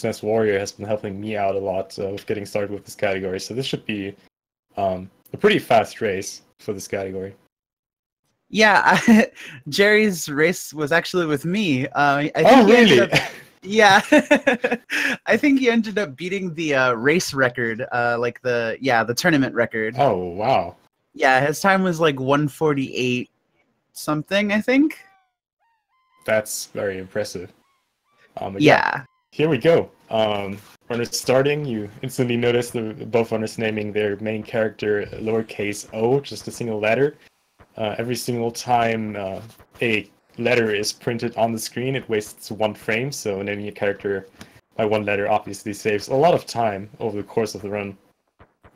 SNESWarrior has been helping me out a lot with getting started with this category. So this should be a pretty fast race for this category. Yeah, Jerry's race was actually with me. I think oh, really? Yeah, I think he ended up beating the race record, like the tournament record. Oh, wow. Yeah, his time was like 1:48 something, I think. That's very impressive. Yeah. Here we go. Runners starting, you instantly notice both runners naming their main character lowercase o, just a single letter. Every single time a letter is printed on the screen, it wastes 1 frame, so naming a character by 1 letter obviously saves a lot of time over the course of the run.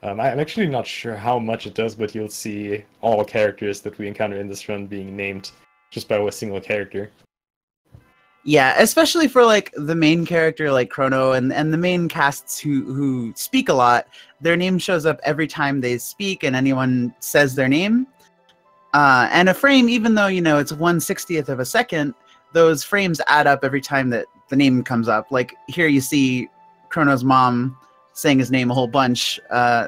I'm actually not sure how much it does, but you'll see all characters that we encounter in this run being named just by a single character. Yeah, especially for like the main character like Chrono and the main casts who speak a lot, their name shows up every time they speak and anyone says their name. And a frame, even though, you know, it's 1/60th of a second, those frames add up every time that the name comes up. Like here you see Chrono's mom saying his name a whole bunch.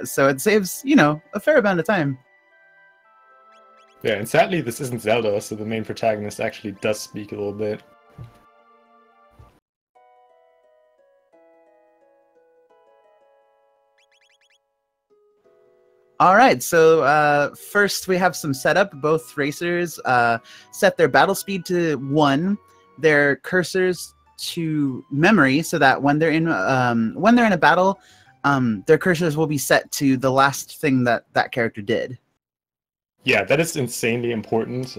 So it saves, you know, a fair amount of time. Yeah, and sadly this isn't Zelda, so the main protagonist actually does speak a little bit. All right, so first we have some setup. Both racers set their battle speed to 1, their cursors to memory, so that when they're in a battle, their cursors will be set to the last thing that character did. Yeah, that is insanely important.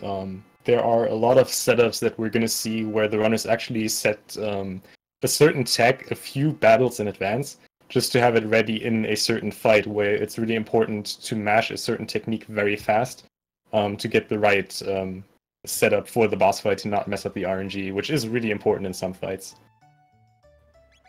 There are a lot of setups that we're going to see where the runners actually set a certain tech a few battles in advance, just to have it ready in a certain fight where it's really important to mash a certain technique very fast to get the right setup for the boss fight to not mess up the RNG, which is really important in some fights.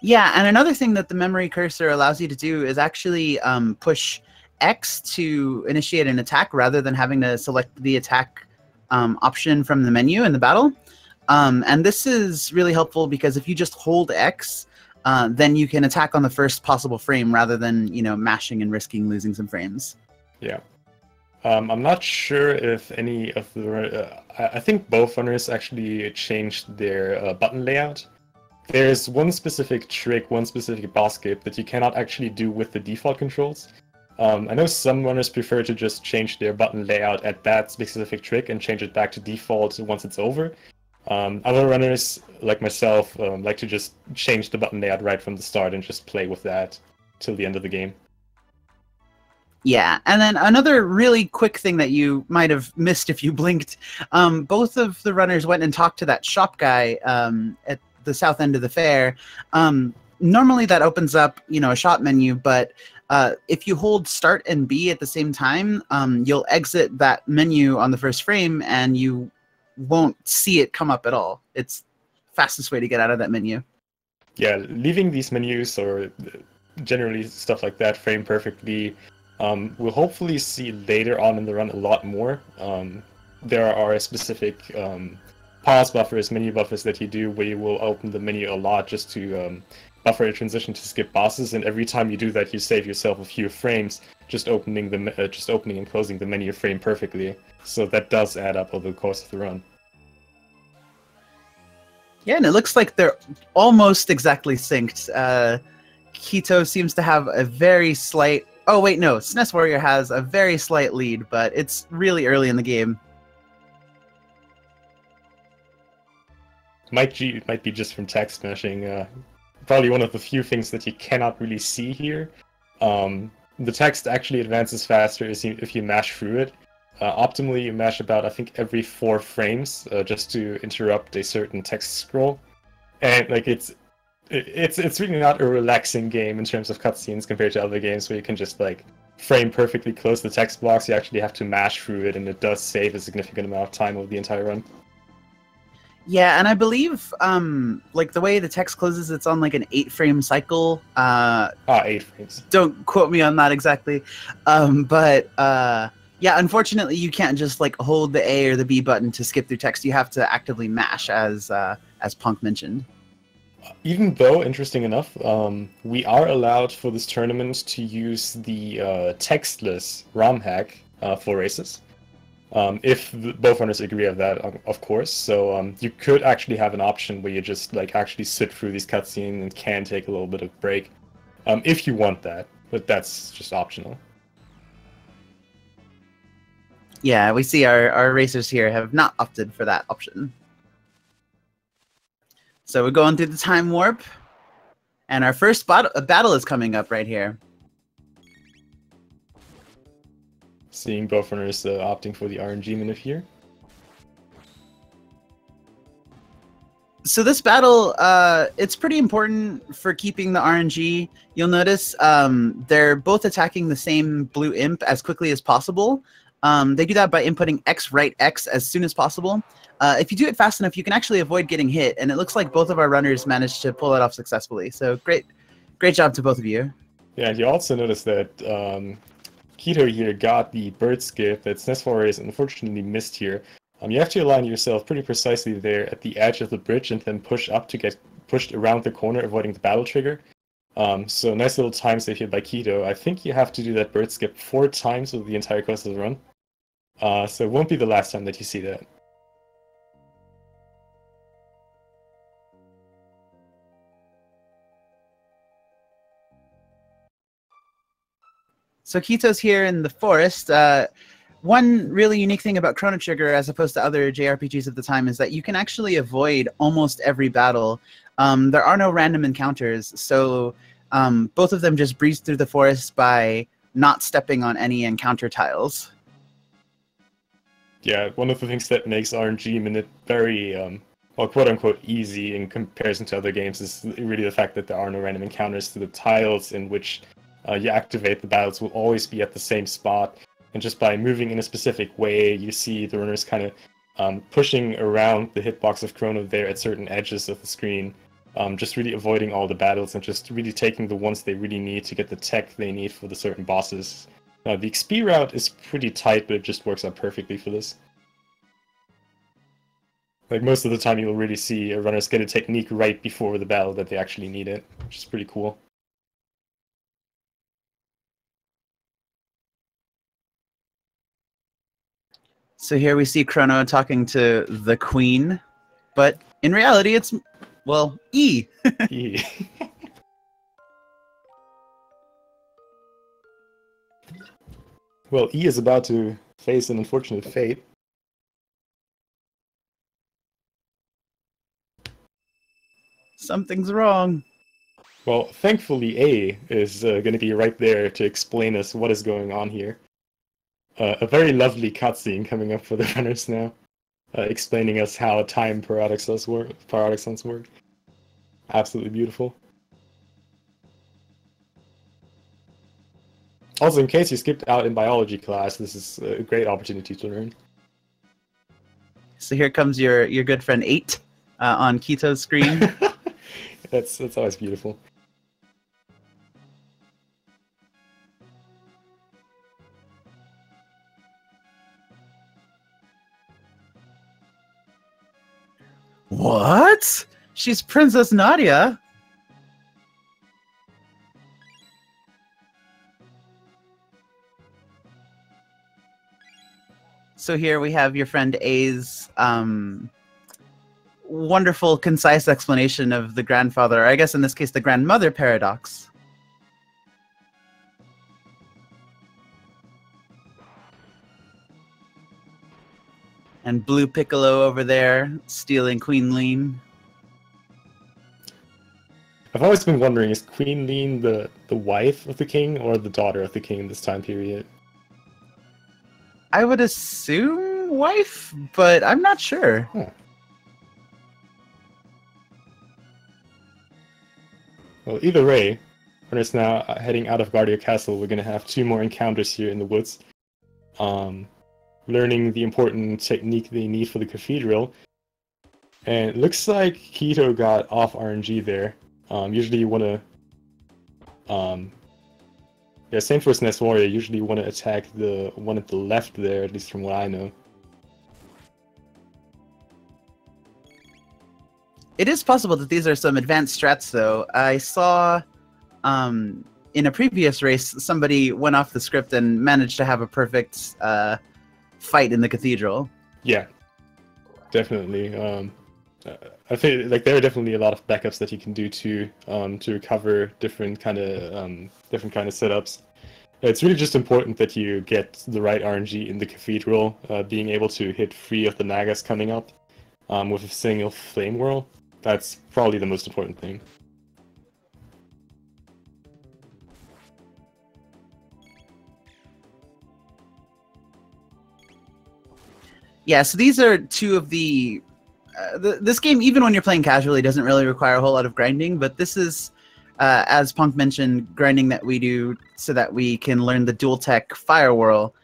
Yeah, and another thing that the memory cursor allows you to do is actually push X to initiate an attack rather than having to select the attack option from the menu in the battle. And this is really helpful because if you just hold X, then you can attack on the first possible frame rather than, you know, mashing and risking losing some frames. Yeah. I'm not sure if any of the... I think both runners actually changed their button layout. There's one specific trick, one specific boss skip that you cannot actually do with the default controls. I know some runners prefer to just change their button layout at that specific trick and change it back to default once it's over. Other runners, like myself, like to just change the button layout right from the start and just play with that till the end of the game. Yeah, and then another really quick thing that you might have missed if you blinked, both of the runners went and talked to that shop guy at the south end of the fair. Normally that opens up, you know, a shop menu, but if you hold Start and B at the same time, you'll exit that menu on the first frame and you won't see it come up at all. It's the fastest way to get out of that menu. Yeah, leaving these menus or generally stuff like that frame perfectly, we'll hopefully see later on in the run a lot more. There are specific pause buffers, menu buffers that you do where you will open the menu a lot just to buffer a transition to skip bosses, and every time you do that you save yourself a few frames just opening and closing the menu frame perfectly. So that does add up over the course of the run. Yeah, and it looks like they're almost exactly synced. Keto seems to have a very slight... Oh, wait, no. SNESWarrior has a very slight lead, but it's really early in the game. Might be just from text meshing. Probably one of the few things that you cannot really see here. The text actually advances faster if you mash through it. Optimally, you mash about, I think, every 4 frames just to interrupt a certain text scroll. And like it's really not a relaxing game in terms of cutscenes compared to other games where you can just like frame perfectly close the text blocks. You actually have to mash through it, and it does save a significant amount of time over the entire run. Yeah, and I believe like the way the text closes, it's on like an 8-frame cycle. 8 frames. Don't quote me on that exactly. Yeah, unfortunately, you can't just like hold the A or the B button to skip through text. You have to actively mash, as Punk mentioned. Even though, interesting enough, we are allowed for this tournament to use the textless ROM hack for races. If both runners agree of that, of course. So you could actually have an option where you just like actually sit through these cutscenes and can take a little bit of break, if you want that. But that's just optional. Yeah, we see our racers here have not opted for that option. So we're going through the time warp, and our first battle is coming up right here. Seeing both runners opting for the RNG minute here. So this battle, it's pretty important for keeping the RNG. You'll notice they're both attacking the same blue imp as quickly as possible. They do that by inputting X, right, X as soon as possible. If you do it fast enough, you can actually avoid getting hit, and it looks like both of our runners managed to pull it off successfully. So great job to both of you. Yeah, you also notice that Keto here got the bird skip that SNESWarrior unfortunately missed here. You have to align yourself pretty precisely there at the edge of the bridge and then push up to get pushed around the corner, avoiding the battle trigger. So nice little time save here by Keto. I think you have to do that bird skip 4 times over the entire course of the run. So it won't be the last time that you see that. So Keto's here in the forest. One really unique thing about Chrono Trigger, as opposed to other JRPGs of the time, is that you can actually avoid almost every battle. There are no random encounters, so both of them just breeze through the forest by not stepping on any encounter tiles. Yeah, one of the things that makes RNG Minute very, well, quote-unquote easy in comparison to other games is really the fact that there are no random encounters. So the tiles in which you activate the battles will always be at the same spot. And just by moving in a specific way, you see the runners kind of pushing around the hitbox of Chrono there at certain edges of the screen, just really avoiding all the battles and just really taking the ones they really need to get the tech they need for the certain bosses. The XP route is pretty tight, but it just works out perfectly for this. Like, most of the time you'll really see runners get a technique right before the battle that they actually need it, which is pretty cool. So here we see Chrono talking to the Queen, but in reality it's, well, E. E. Well, E is about to face an unfortunate fate. Something's wrong. Well, thankfully A is going to be right there to explain us what is going on here. A very lovely cutscene coming up for the runners now, explaining us how time paradoxons work. Absolutely beautiful. Also, in case you skipped out in biology class, this is a great opportunity to learn. So here comes your good friend 8 on Keto's screen. That's always beautiful. What? She's Princess Nadia? So here we have your friend A's wonderful, concise explanation of the grandfather, or I guess in this case the grandmother paradox. And Blue Piccolo over there, stealing Queen Lean. I've always been wondering, is Queen Lean the wife of the king or the daughter of the king in this time period? I would assume wife, but I'm not sure. Huh. Well, either way, when it's now heading out of Guardia Castle, we're going to have 2 more encounters here in the woods. Learning the important technique they need for the cathedral. And it looks like Keto got off RNG there. Usually you want to... yeah, same for SNESWarrior. Usually you want to attack the one at the left there, at least from what I know. It is possible that these are some advanced strats, though. I saw in a previous race, somebody went off the script and managed to have a perfect fight in the cathedral. Yeah, definitely. I think like there are definitely a lot of backups that you can do to recover different kind of setups. It's really just important that you get the right RNG in the cathedral, being able to hit 3 of the Magus coming up with a single flame whirl. That's probably the most important thing. Yeah, so these are two of the... this game, even when you're playing casually, doesn't really require a whole lot of grinding, but this is, as Punk mentioned, grinding that we do so that we can learn the dual tech Fire Whirl,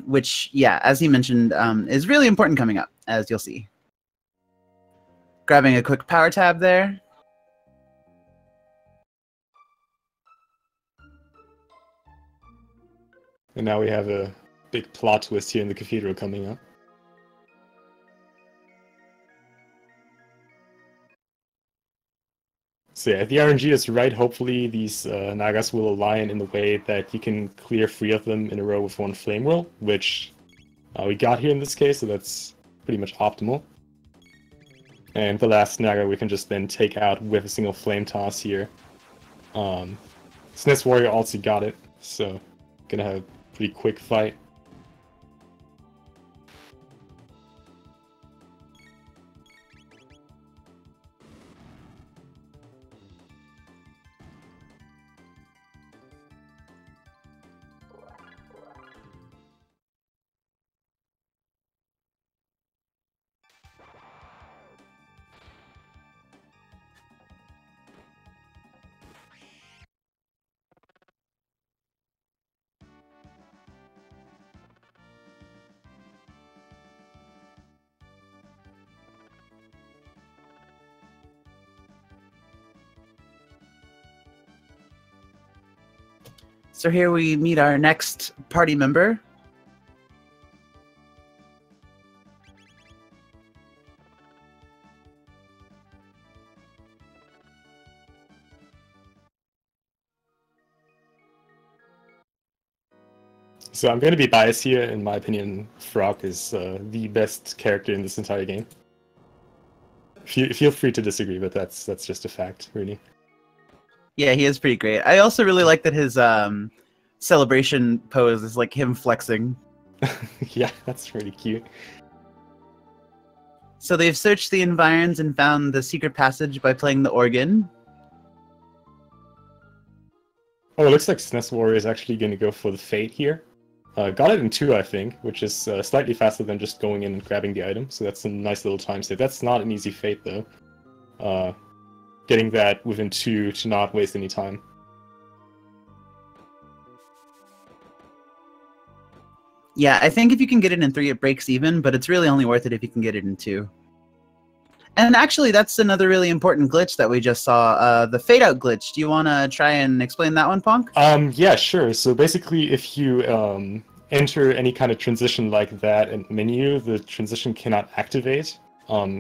which, yeah, as he mentioned, is really important coming up, as you'll see. Grabbing a quick power tab there. And now we have a big plot twist here in the cathedral coming up. So yeah, if the RNG is right, hopefully these Nagas will align in the way that you can clear 3 of them in a row with 1 flame whirl, which we got here in this case, so that's pretty much optimal. And the last Naga we can just then take out with a single flame toss here. SNESWarrior also got it, so gonna have a pretty quick fight. So here we meet our next party member. So I'm going to be biased here. In my opinion, Frog is the best character in this entire game. Feel free to disagree, but that's just a fact, really. Yeah, he is pretty great. I also really like that his celebration pose is like him flexing. Yeah, that's really cute. So they've searched the environs and found the secret passage by playing the organ. Oh, it looks like SNESWarrior is actually going to go for the Fate here. Got it in 2, I think, which is slightly faster than just going in and grabbing the item, so that's a nice little time save. That's not an easy Fate, though. Getting that within 2 to not waste any time. Yeah, I think if you can get it in 3, it breaks even, but it's really only worth it if you can get it in 2. And actually, that's another really important glitch that we just saw, the fade out glitch. Do you want to try and explain that one, Punk? Yeah, sure. So basically, if you enter any kind of transition like that in menu, the transition cannot activate.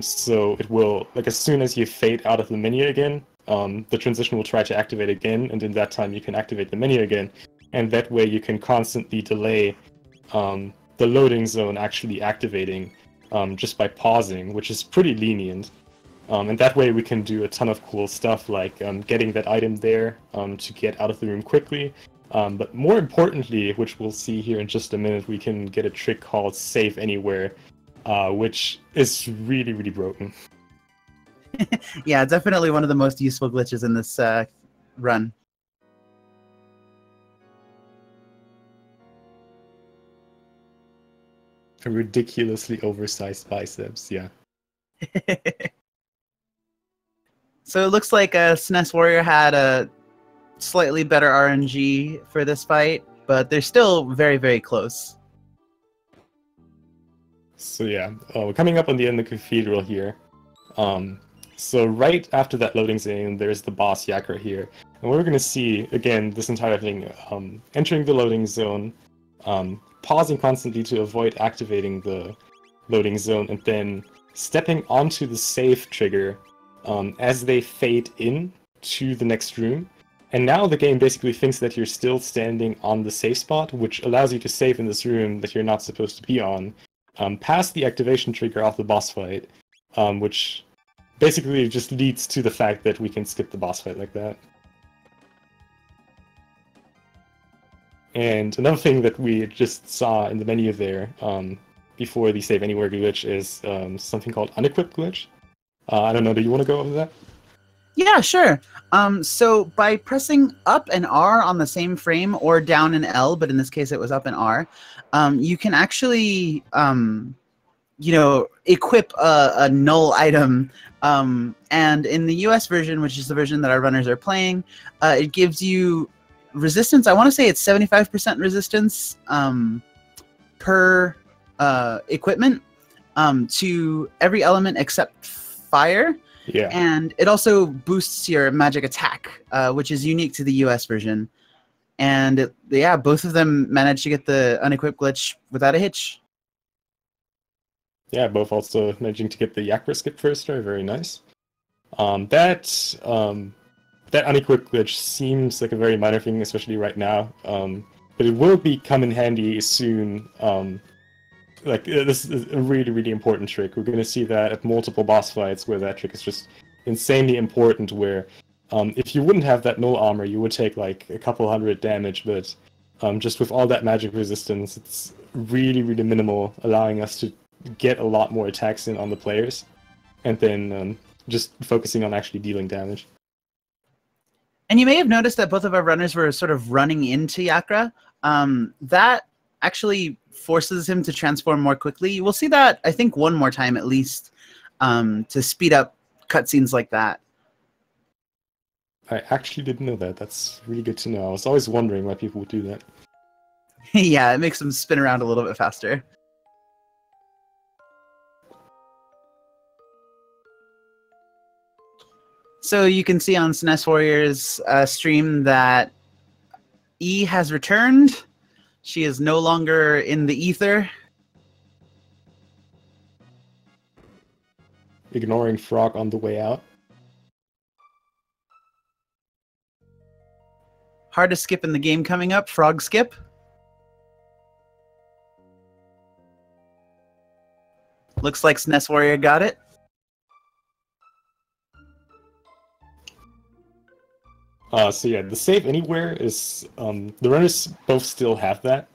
So it will, like, as soon as you fade out of the menu again, the transition will try to activate again, and in that time you can activate the menu again. And that way you can constantly delay the loading zone actually activating just by pausing, which is pretty lenient. And that way we can do a ton of cool stuff like getting that item there to get out of the room quickly. But more importantly, which we'll see here in just a minute, we can get a trick called Save Anywhere, which is really, really broken. Yeah, definitely one of the most useful glitches in this run. A ridiculously oversized biceps, yeah. So it looks like SNESWarrior had a slightly better RNG for this fight, but they're still very, very close. So yeah, we're coming up on the end of the cathedral here. So right after that loading zone, there's the boss Yakra here. And we're going to see, again, this entire thing, entering the loading zone, pausing constantly to avoid activating the loading zone, and then stepping onto the save trigger as they fade in to the next room. And now the game basically thinks that you're still standing on the safe spot, which allows you to save in this room that you're not supposed to be on, past the activation trigger of the boss fight, which basically just leads to the fact that we can skip the boss fight like that. And another thing that we just saw in the menu there, before the Save Anywhere glitch, is something called Unequipped glitch. I don't know, do you want to go over that? Yeah, sure. So by pressing up and R on the same frame, or down and L, but in this case it was up and R, you can actually, equip a null item. And in the US version, which is the version that our runners are playing, it gives you resistance. I want to say it's 75% resistance per equipment to every element except fire. Yeah. And it also boosts your magic attack, which is unique to the US version. And both of them managed to get the unequipped glitch without a hitch. Yeah, both also managing to get the Yakra skip first try, very nice. That unequipped glitch seems like a very minor thing, especially right now. But it will come in handy soon. This is a really, really important trick. We're going to see that at multiple boss fights where that trick is just insanely important, where if you wouldn't have that null armor, you would take like a couple hundred damage, but just with all that magic resistance, it's really, really minimal, allowing us to get a lot more attacks in on the players, and then just focusing on actually dealing damage. And you may have noticed that both of our runners were sort of running into Yakra. That actually forces him to transform more quickly. We'll see that, I think, one more time at least, to speed up cutscenes like that. I actually didn't know that. That's really good to know. I was always wondering why people would do that. Yeah, it makes them spin around a little bit faster. So you can see on SNESWarrior's stream that E has returned. She is no longer in the ether. Ignoring Frog on the way out. Hardest skip in the game coming up, Frog skip. Looks like SNESWarrior got it. So yeah, the save anywhere is the runners both still have that.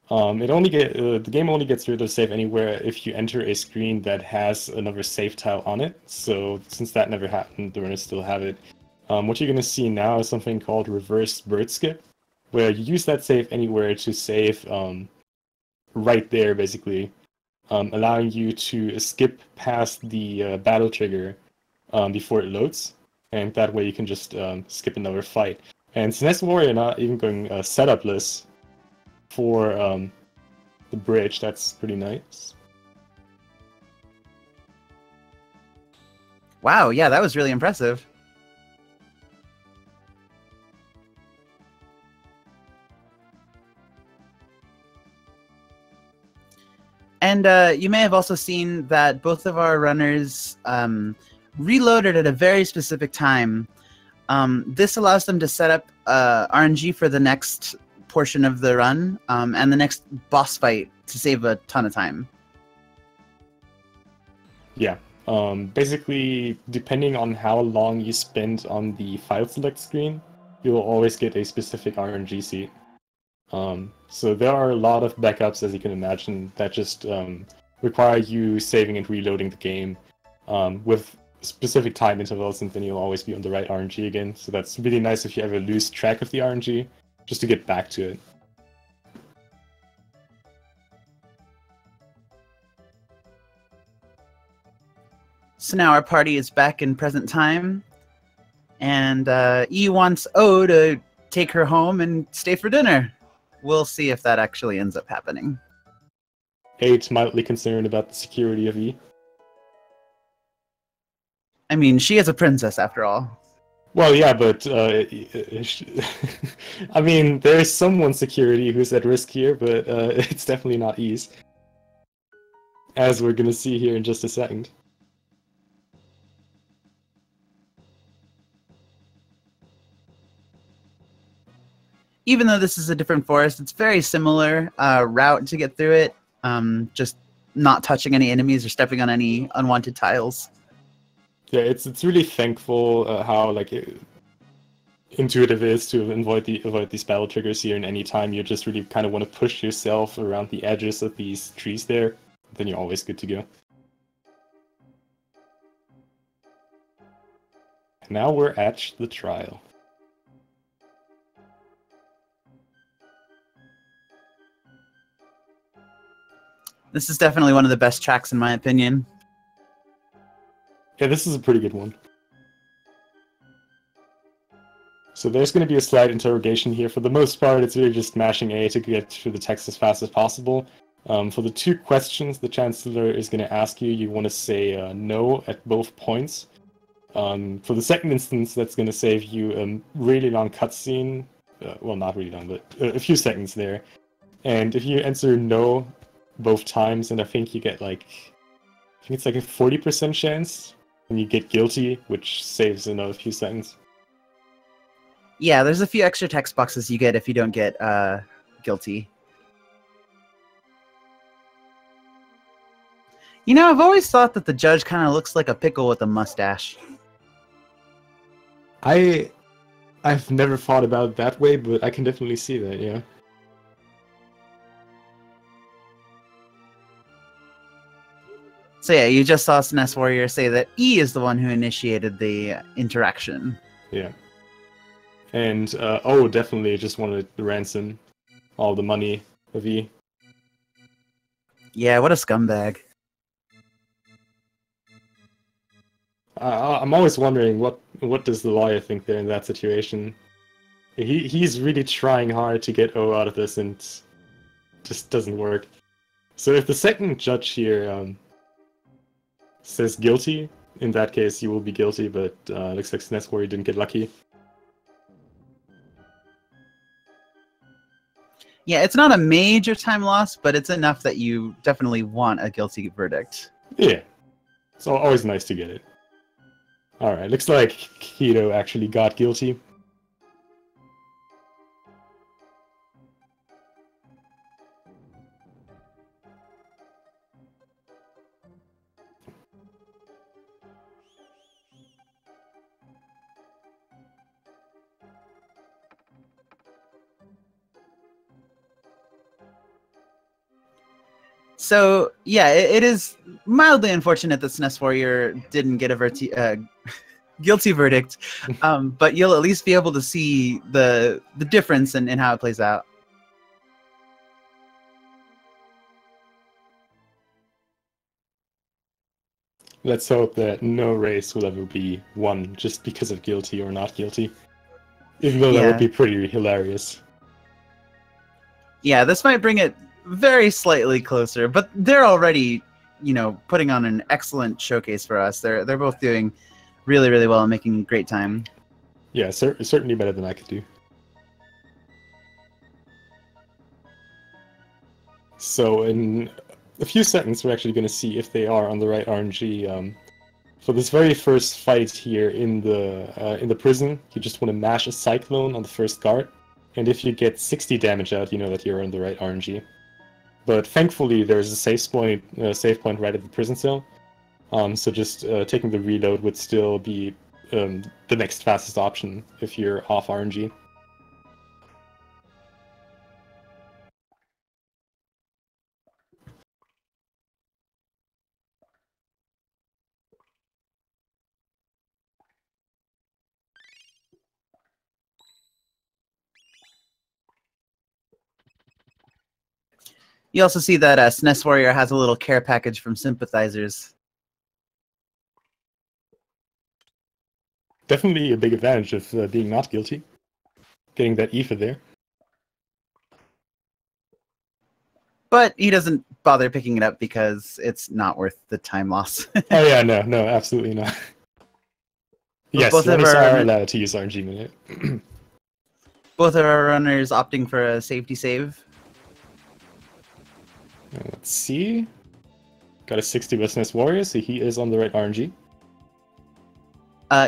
The game only gets rid of save anywhere if you enter a screen that has another save tile on it. So since that never happened, the runners still have it. What you're gonna see now is something called reverse bird skip, where you use that save anywhere to save right there, basically, allowing you to skip past the battle trigger before it loads. And that way you can just skip another fight. And SNESWarrior not even going setupless for the bridge. That's pretty nice. Wow, yeah, that was really impressive. And you may have also seen that both of our runners reloaded at a very specific time. This allows them to set up RNG for the next portion of the run and the next boss fight to save a ton of time. Yeah. Basically, depending on how long you spend on the file select screen, you'll always get a specific RNG seat. So there are a lot of backups, as you can imagine, that just require you saving and reloading the game with specific time intervals, and then you'll always be on the right RNG again. So that's really nice if you ever lose track of the RNG, just to get back to it. So now our party is back in present time, and E wants O to take her home and stay for dinner. We'll see if that actually ends up happening. Eight's mildly concerned about the security of E. I mean, she is a princess after all. Well, yeah, but I mean, there is someone's security who's at risk here, but it's definitely not E's, as we're gonna see here in just a second. even though this is a different forest, it's very similar route to get through it. Just not touching any enemies or stepping on any unwanted tiles. Yeah, it's really thankful how like intuitive it is to avoid these battle triggers here. And anytime you just really kind of want to push yourself around the edges of these trees there, then you're always good to go. Now we're at the trial. This is definitely one of the best tracks in my opinion. Yeah, this is a pretty good one. So there's going to be a slight interrogation here. For the most part, it's really just mashing A to get through the text as fast as possible. For the 2 questions the Chancellor is going to ask you, you want to say no at both points. For the second instance, that's going to save you a really long cutscene. Well, not really long, but a few seconds there. And if you answer no both times, and I think you get like, I think it's like a 40% chance, and you get guilty, which saves another few seconds. Yeah, there's a few extra text boxes you get if you don't get guilty. You know, I've always thought that the judge kind of looks like a pickle with a mustache. I've never thought about it that way, but I can definitely see that, yeah. So yeah, you just saw SNESWarrior say that E is the one who initiated the interaction. Yeah. And O definitely just wanted to ransom all the money of E. Yeah, what a scumbag. I'm always wondering what does the lawyer think there in that situation. He's really trying hard to get O out of this, and just doesn't work. So if the second judge here says guilty, in that case you will be guilty, but looks like SNESWarrior didn't get lucky. Yeah, it's not a major time loss, but it's enough that you definitely want a guilty verdict. Yeah, it's always nice to get it. Alright, looks like Kiito actually got guilty. So yeah, it is mildly unfortunate that SNESWarrior didn't get a guilty verdict, but you'll at least be able to see the difference in how it plays out. Let's hope that no race will ever be won just because of guilty or not guilty. Even though that would be pretty hilarious. Yeah, this might bring it very slightly closer, but they're already, you know, putting on an excellent showcase for us. They're both doing really, really well and making great time. Yeah, certainly better than I could do. So in a few seconds, we're actually going to see if they are on the right RNG. For this very first fight here in the prison, you just want to mash a Cyclone on the first guard, and if you get 60 damage out, you know that you're on the right RNG. But thankfully, there's a save point right at the prison cell. So just taking the reload would still be the next fastest option if you're off RNG. You also see that SNESWarrior has a little care package from sympathizers. Definitely a big advantage of being not guilty. Getting that ether there. But he doesn't bother picking it up because it's not worth the time loss. Oh yeah, no, absolutely not. Yes, both runners are allowed to use RNG minute. Both of our runners opting for a safety save. Let's see. Got a 60 with SNESWarrior, so he is on the right RNG.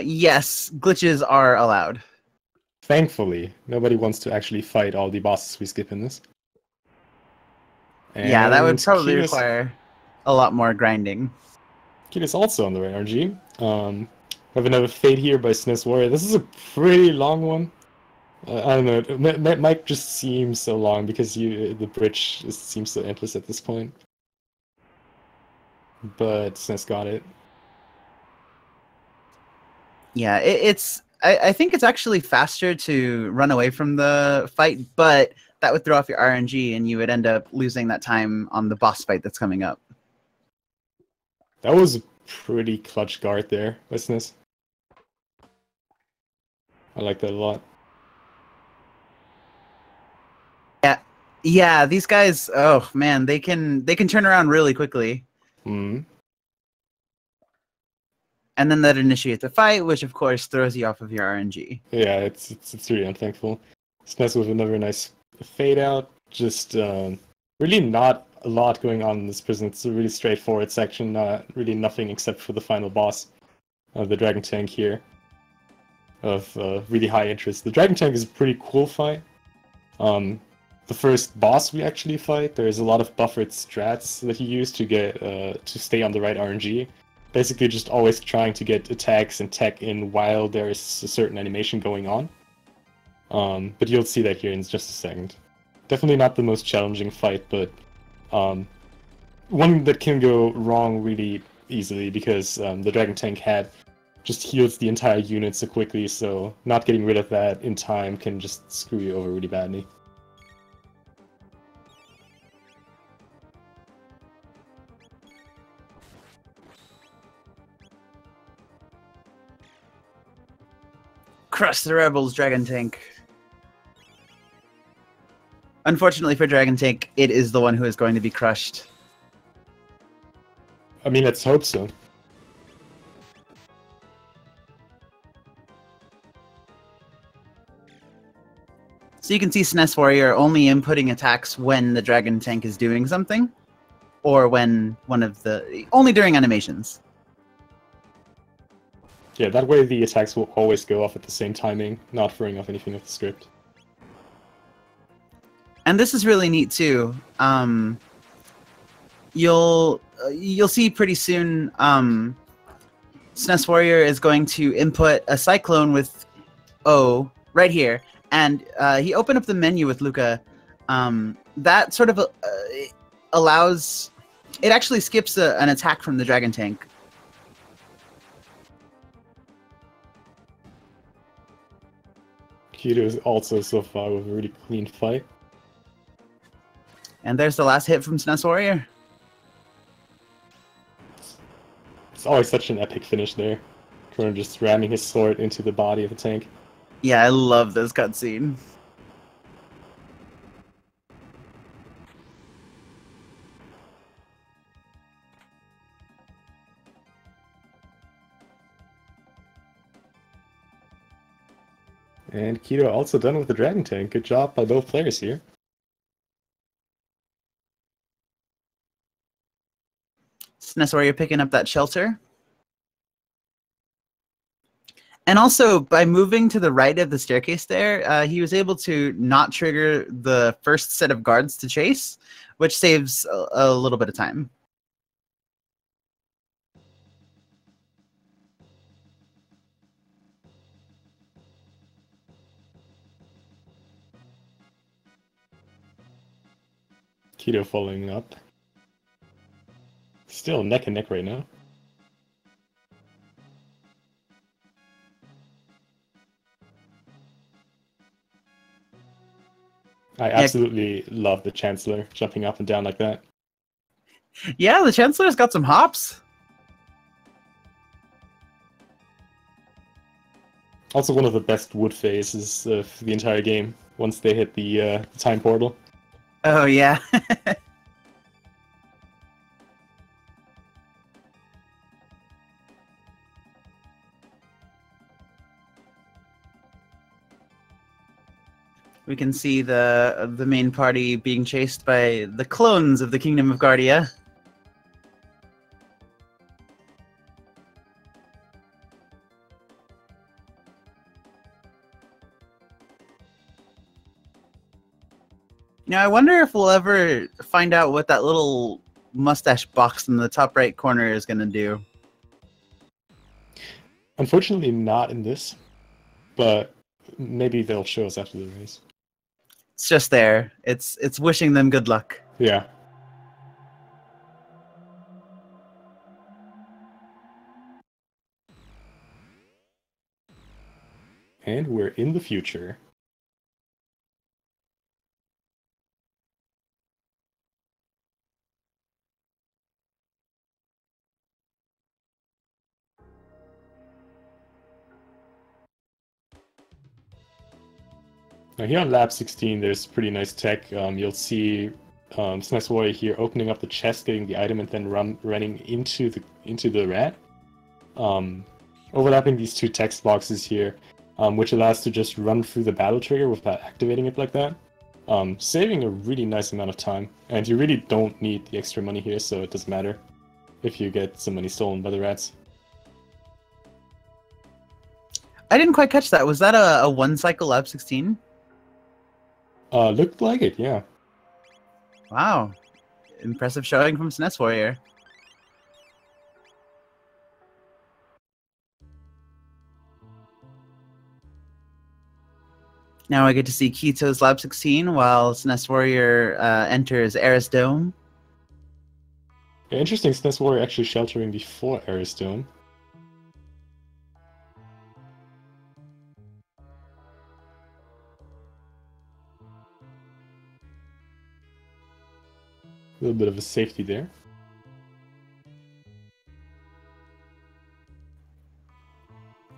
Yes, glitches are allowed. Thankfully, nobody wants to actually fight all the bosses we skip in this. Yeah, that would And probably Kiito's require a lot more grinding. also on the right RNG. We have another Fate here by SNESWarrior. This is a pretty long one. I don't know. It might just seem so long because the bridge just seems so endless at this point. But SNES got it. Yeah, I think it's actually faster to run away from the fight, but that would throw off your RNG and you would end up losing that time on the boss fight that's coming up. That was a pretty clutch guard there, SNES. I like that a lot. Yeah, these guys, oh man, they can turn around really quickly. Hmm. And then that initiates a fight, which of course throws you off of your RNG. Yeah, it's really unthankful. SNES with another nice fade out. Just really not a lot going on in this prison. It's a really straightforward section. Really nothing except for the final boss, the Dragon Tank here, of really high interest. The Dragon Tank is a pretty cool fight. The first boss we actually fight, there's a lot of buffered strats that you use to get to stay on the right RNG. Basically just always trying to get attacks and tech in while there is a certain animation going on. But you'll see that here in just a second. Definitely not the most challenging fight, but one that can go wrong really easily because the Dragon Tank head just heals the entire unit so quickly, so not getting rid of that in time can just screw you over really badly. Crush the Rebels, Dragon Tank. Unfortunately for Dragon Tank, it is the one who is going to be crushed. I mean, let's hope so. So you can see SNESWarrior only inputting attacks when the Dragon Tank is doing something, or when only during animations. Yeah, that way the attacks will always go off at the same timing, not throwing off anything of the script. And this is really neat too. You'll see pretty soon. SNESWarrior is going to input a Cyclone with O right here, and he opened up the menu with Luca. That sort of allows. It actually skips an attack from the Dragon Tank. Kiito is also so far with a really clean fight. And there's the last hit from SNESWarrior. It's always such an epic finish there. Chrono just ramming his sword into the body of the tank. Yeah, I love this cutscene. And Kiito also done with the Dragon Tank. Good job by both players here. SNESWarrior picking up that shelter. And also, by moving to the right of the staircase there, he was able to not trigger the first set of guards to chase, which saves a little bit of time. Kiito following up. Still neck and neck right now. I absolutely love the Chancellor jumping up and down like that. Yeah, the Chancellor's got some hops. Also one of the best wood phases of the entire game, once they hit the time portal. Oh, yeah. We can see the main party being chased by the clones of the Kingdom of Guardia. I wonder if we'll ever find out what that little mustache box in the top right corner is going to do. Unfortunately, not in this, but maybe they'll show us after the race. It's just there. It's wishing them good luck. Yeah. And we're in the future. Now here on lap 16, there's pretty nice tech. You'll see SNESWarrior here opening up the chest, getting the item, and then running into the rat. Overlapping these two text boxes here, which allows to just run through the battle trigger without activating it like that. Saving a really nice amount of time, and you really don't need the extra money here, so it doesn't matter if you get some money stolen by the rats. I didn't quite catch that. Was that a one cycle lap 16? Looked like it, yeah. Wow. Impressive showing from SNESWarrior. Now I get to see Kito's lap 16 while SNESWarrior enters Eris Dome. Yeah, interesting, SNESWarrior actually sheltering before Eris Dome. A little bit of a safety there.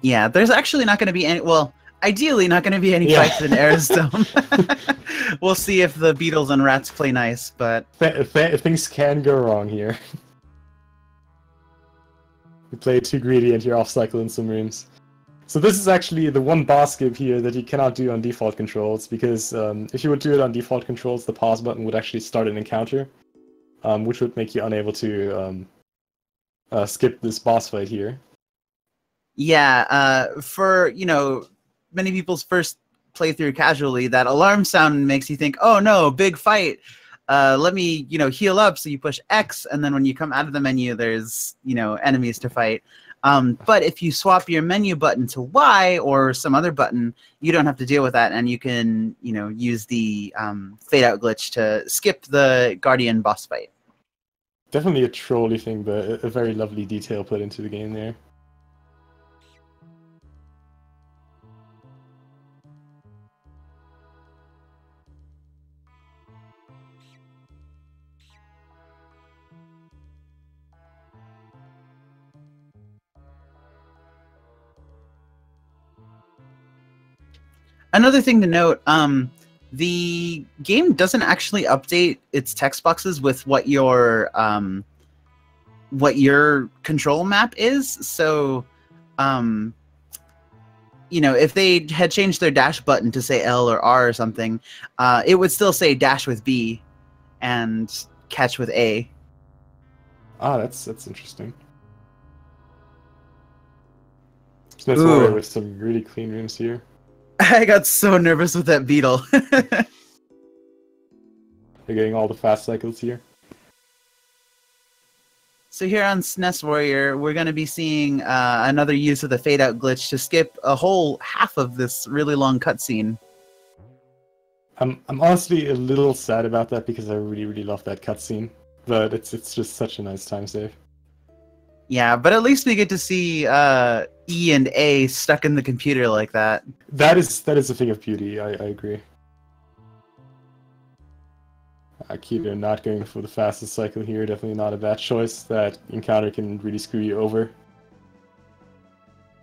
Yeah, there's actually not going to be any... Well, ideally not going to be any fights in Eris Dome. We'll see if the beetles and rats play nice, but... Things can go wrong here. You play too greedy and you're off-cycle in some rooms. So this is actually the one boss skip here that you cannot do on default controls, because if you would do it on default controls, the pause button would actually start an encounter, which would make you unable to skip this boss fight here. Yeah, for, many people's first playthrough casually, that alarm sound makes you think, oh no, big fight. Let me, heal up. So you push X, and then when you come out of the menu, there's, enemies to fight. But if you swap your menu button to Y or some other button, you don't have to deal with that, and you can, use the fade out glitch to skip the Guardian boss fight. Definitely a trolly thing, but a very lovely detail put into the game there. Another thing to note, the game doesn't actually update its text boxes with what your control map is. So, if they had changed their dash button to say L or R or something, it would still say dash with B and catch with A. Ah, that's interesting. SNESWarrior with some really clean rooms here. I got so nervous with that beetle. They're getting all the fast cycles here. So here on SNESWarrior, we're going to be seeing another use of the fade out glitch to skip a whole half of this really long cutscene. I'm honestly a little sad about that, because I really love that cutscene, but it's just such a nice time save. Yeah, but at least we get to see E and A stuck in the computer like that. That is a thing of beauty. I agree. Keto not going for the fastest cycle here. Definitely not a bad choice. That encounter can really screw you over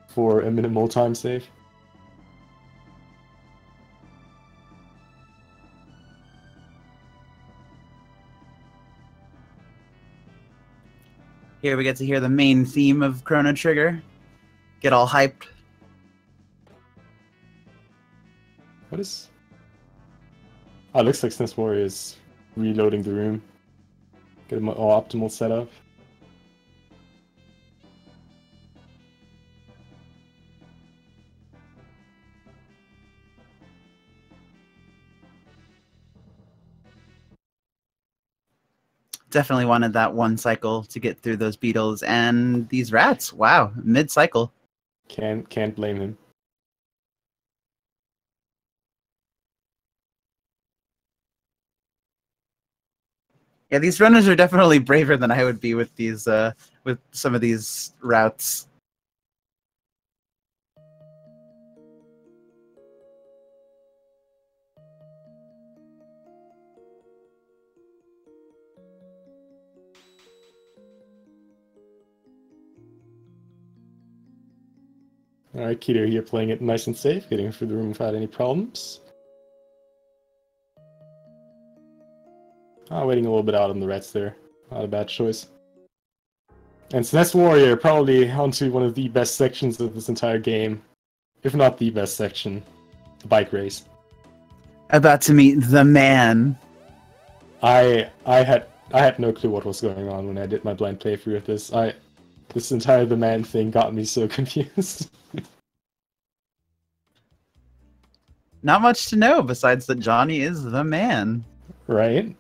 for a minimal time save. Here we get to hear the main theme of Chrono Trigger. Get all hyped. What is... Oh, it looks like SNESWarrior is reloading the room. Get a more optimal setup. Definitely wanted that one cycle to get through those beetles and these rats. Wow, mid-cycle. Can't blame him. Yeah, these runners are definitely braver than I would be with these with some of these routes. Alright, Keto here playing it nice and safe, getting through the room without any problems. Waiting a little bit out on the rats there. Not a bad choice. And SNESWarrior probably onto one of the best sections of this entire game. If not the best section. The bike race. About to meet the man. I had no clue what was going on when I did my blind playthrough of this. This entire the man thing got me so confused. Not much to know besides that Johnny is the man. Right?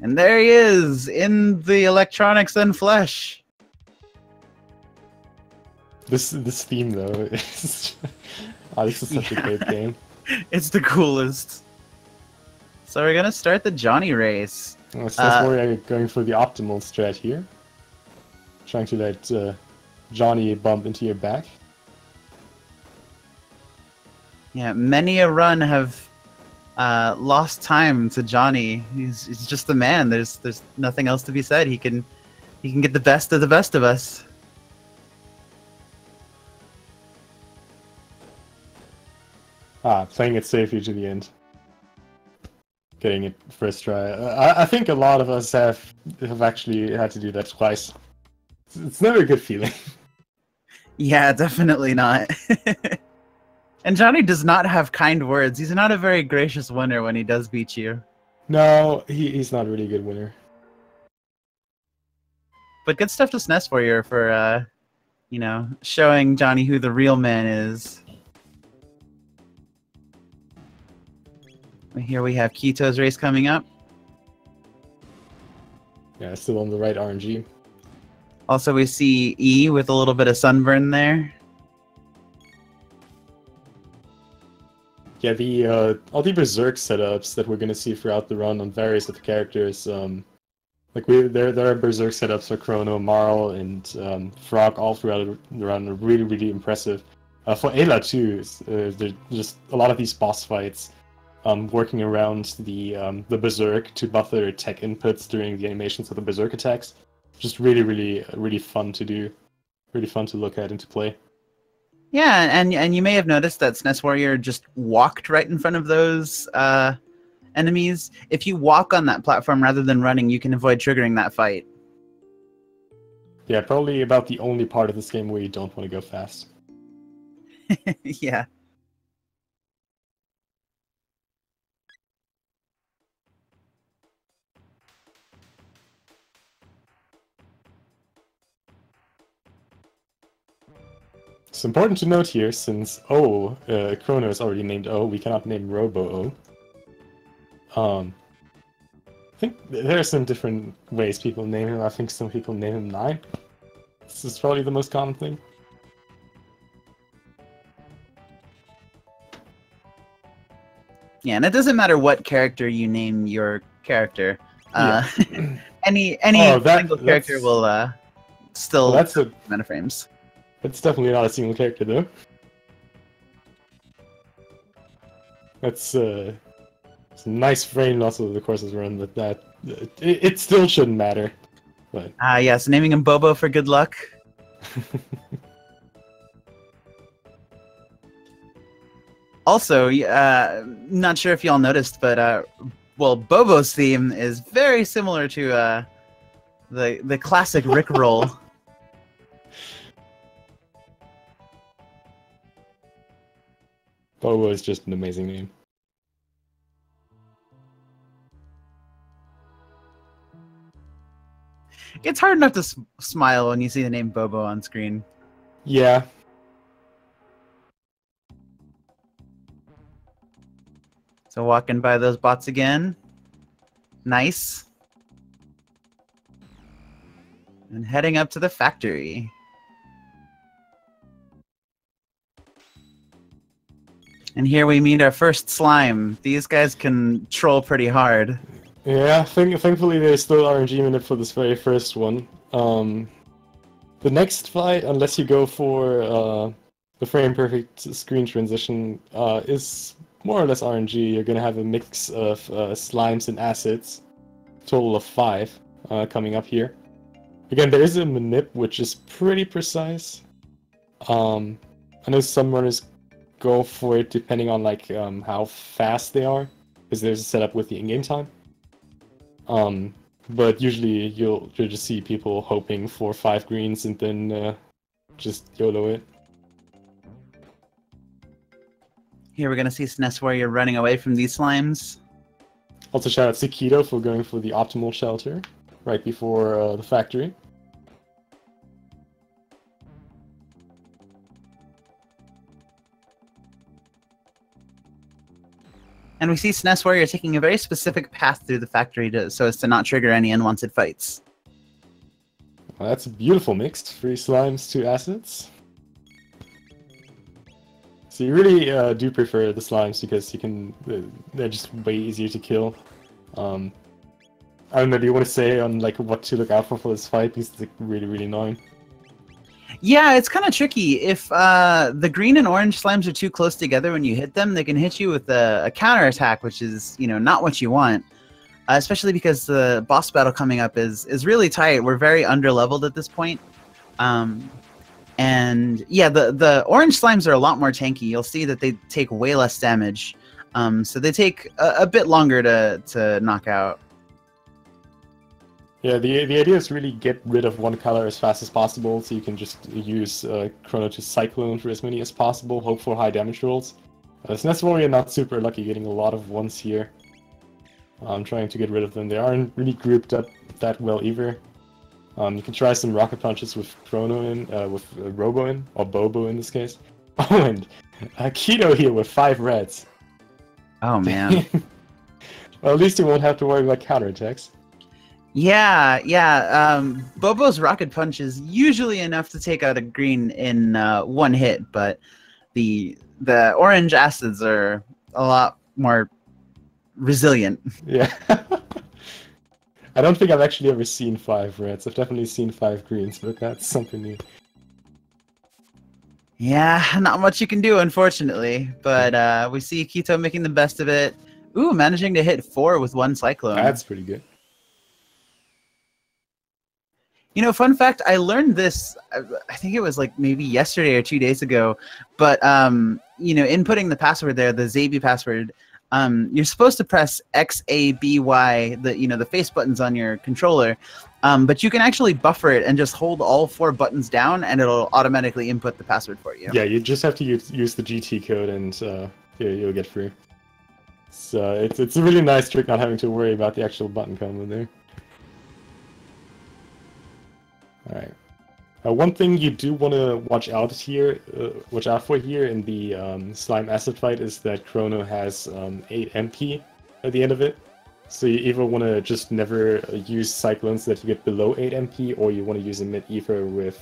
And there he is, in the electronics and flesh. This theme though is this is such a great game. It's the coolest. So we're gonna start the Johnny race. SNESWarrior going for the optimal strat here. Trying to let Johnny bump into your back. Yeah, many a run have lost time to Johnny. He's just the man. There's nothing else to be said. He can get the best of us. Playing it safely to the end. Getting it first try. I think a lot of us have actually had to do that twice. It's never a good feeling. Yeah, definitely not. And Johnny does not have kind words. He's not a very gracious winner when he does beat you. No, he's not a really good winner. But good stuff to SNESWarrior for, showing Johnny who the real man is. Here we have Kito's race coming up. Yeah, still on the right RNG. Also, we see E with a little bit of sunburn there. Yeah, all the berserk setups that we're gonna see throughout the run on various of the characters, there are berserk setups for Chrono, Marl, and Frog all throughout the run are really, really impressive. For Ayla too, there's just a lot of these boss fights, working around the berserk to buff their tech inputs during the animations of the berserk attacks. Just really, really, really fun to do, really fun to look at and to play. Yeah, and you may have noticed that SNESWarrior just walked right in front of those enemies. If you walk on that platform rather than running, you can avoid triggering that fight. Yeah, probably about the only part of this game where you don't want to go fast. Yeah. It's important to note here, since Chrono is already named O, we cannot name Robo O. I think there are some different ways people name him. I think some people name him 9. This is probably the most common thing. Yeah, and it doesn't matter what character you name your character. Yeah. any single character will still that's a amount of frames. It's definitely not a single character, though. That's some nice frame loss over the course of the run, but that it still shouldn't matter. But yes, naming him Bobo for good luck. Also, not sure if y'all noticed, but Bobo's theme is very similar to the classic Rickroll. Bobo is just an amazing name. It's hard enough to smile when you see the name Bobo on screen. Yeah. So walking by those bots again. Nice. And heading up to the factory. And here we meet our first slime. These guys can troll pretty hard. Yeah, thankfully there's still RNG in it for this very first one. The next fight, unless you go for the frame perfect screen transition, is more or less RNG. You're gonna have a mix of slimes and acids, total of 5 coming up here. Again, there is a manip which is pretty precise. I know some runners go for it depending on like how fast they are, because there's a setup with the in-game time. But usually you'll just see people hoping for 5 greens and then just YOLO it. Here we're gonna see SNESWarrior running away from these slimes. Also shout out to Keto for going for the optimal shelter right before the factory. And we see SNESWarrior taking a very specific path through the factory so as to not trigger any unwanted fights. Well, that's a beautiful mix. 3 slimes, 2 acids. So you really do prefer the slimes because you can they're just way easier to kill. I don't know, do you want to say on like what to look out for this fight? Because it's like, really annoying. Yeah, it's kind of tricky. If the green and orange slimes are too close together when you hit them, they can hit you with a counterattack, which is, you know, not what you want. Especially because the boss battle coming up is really tight. We're very underleveled at this point. And yeah, the orange slimes are a lot more tanky. You'll see that they take way less damage. So they take a bit longer to knock out. Yeah, the idea is really get rid of one color as fast as possible, so you can just use Chrono to Cyclone for as many as possible, hope for high damage rolls. SNESWarrior not super lucky, getting a lot of ones here. I'm trying to get rid of them. They aren't really grouped up that well either. You can try some rocket punches with Chrono in, with Robo in, or Bobo in this case. Oh, and Keto here with 5 reds. Oh man. Well, at least you won't have to worry about counterattacks. Yeah. Bobo's rocket punch is usually enough to take out a green in 1 hit, but the orange acids are a lot more resilient. Yeah. I don't think I've actually ever seen 5 reds. I've definitely seen 5 greens, but that's something new. Yeah, not much you can do, unfortunately. But we see Keto making the best of it. Ooh, managing to hit 4 with 1 Cyclone. That's pretty good. You know, fun fact, I learned this, I think it was like maybe yesterday or 2 days ago, but, you know, inputting the password there, the Zaby password, you're supposed to press X, A, B, Y, the face buttons on your controller, but you can actually buffer it and just hold all 4 buttons down and it'll automatically input the password for you. Yeah, you just have to use the GT code and you'll get through. So it's a really nice trick not having to worry about the actual button combo there. Alright. One thing you do want to watch out for here in the slime acid fight is that Chrono has 8 MP at the end of it. So you either want to just never use cyclones that you get below 8 MP, or you want to use a mid-ether with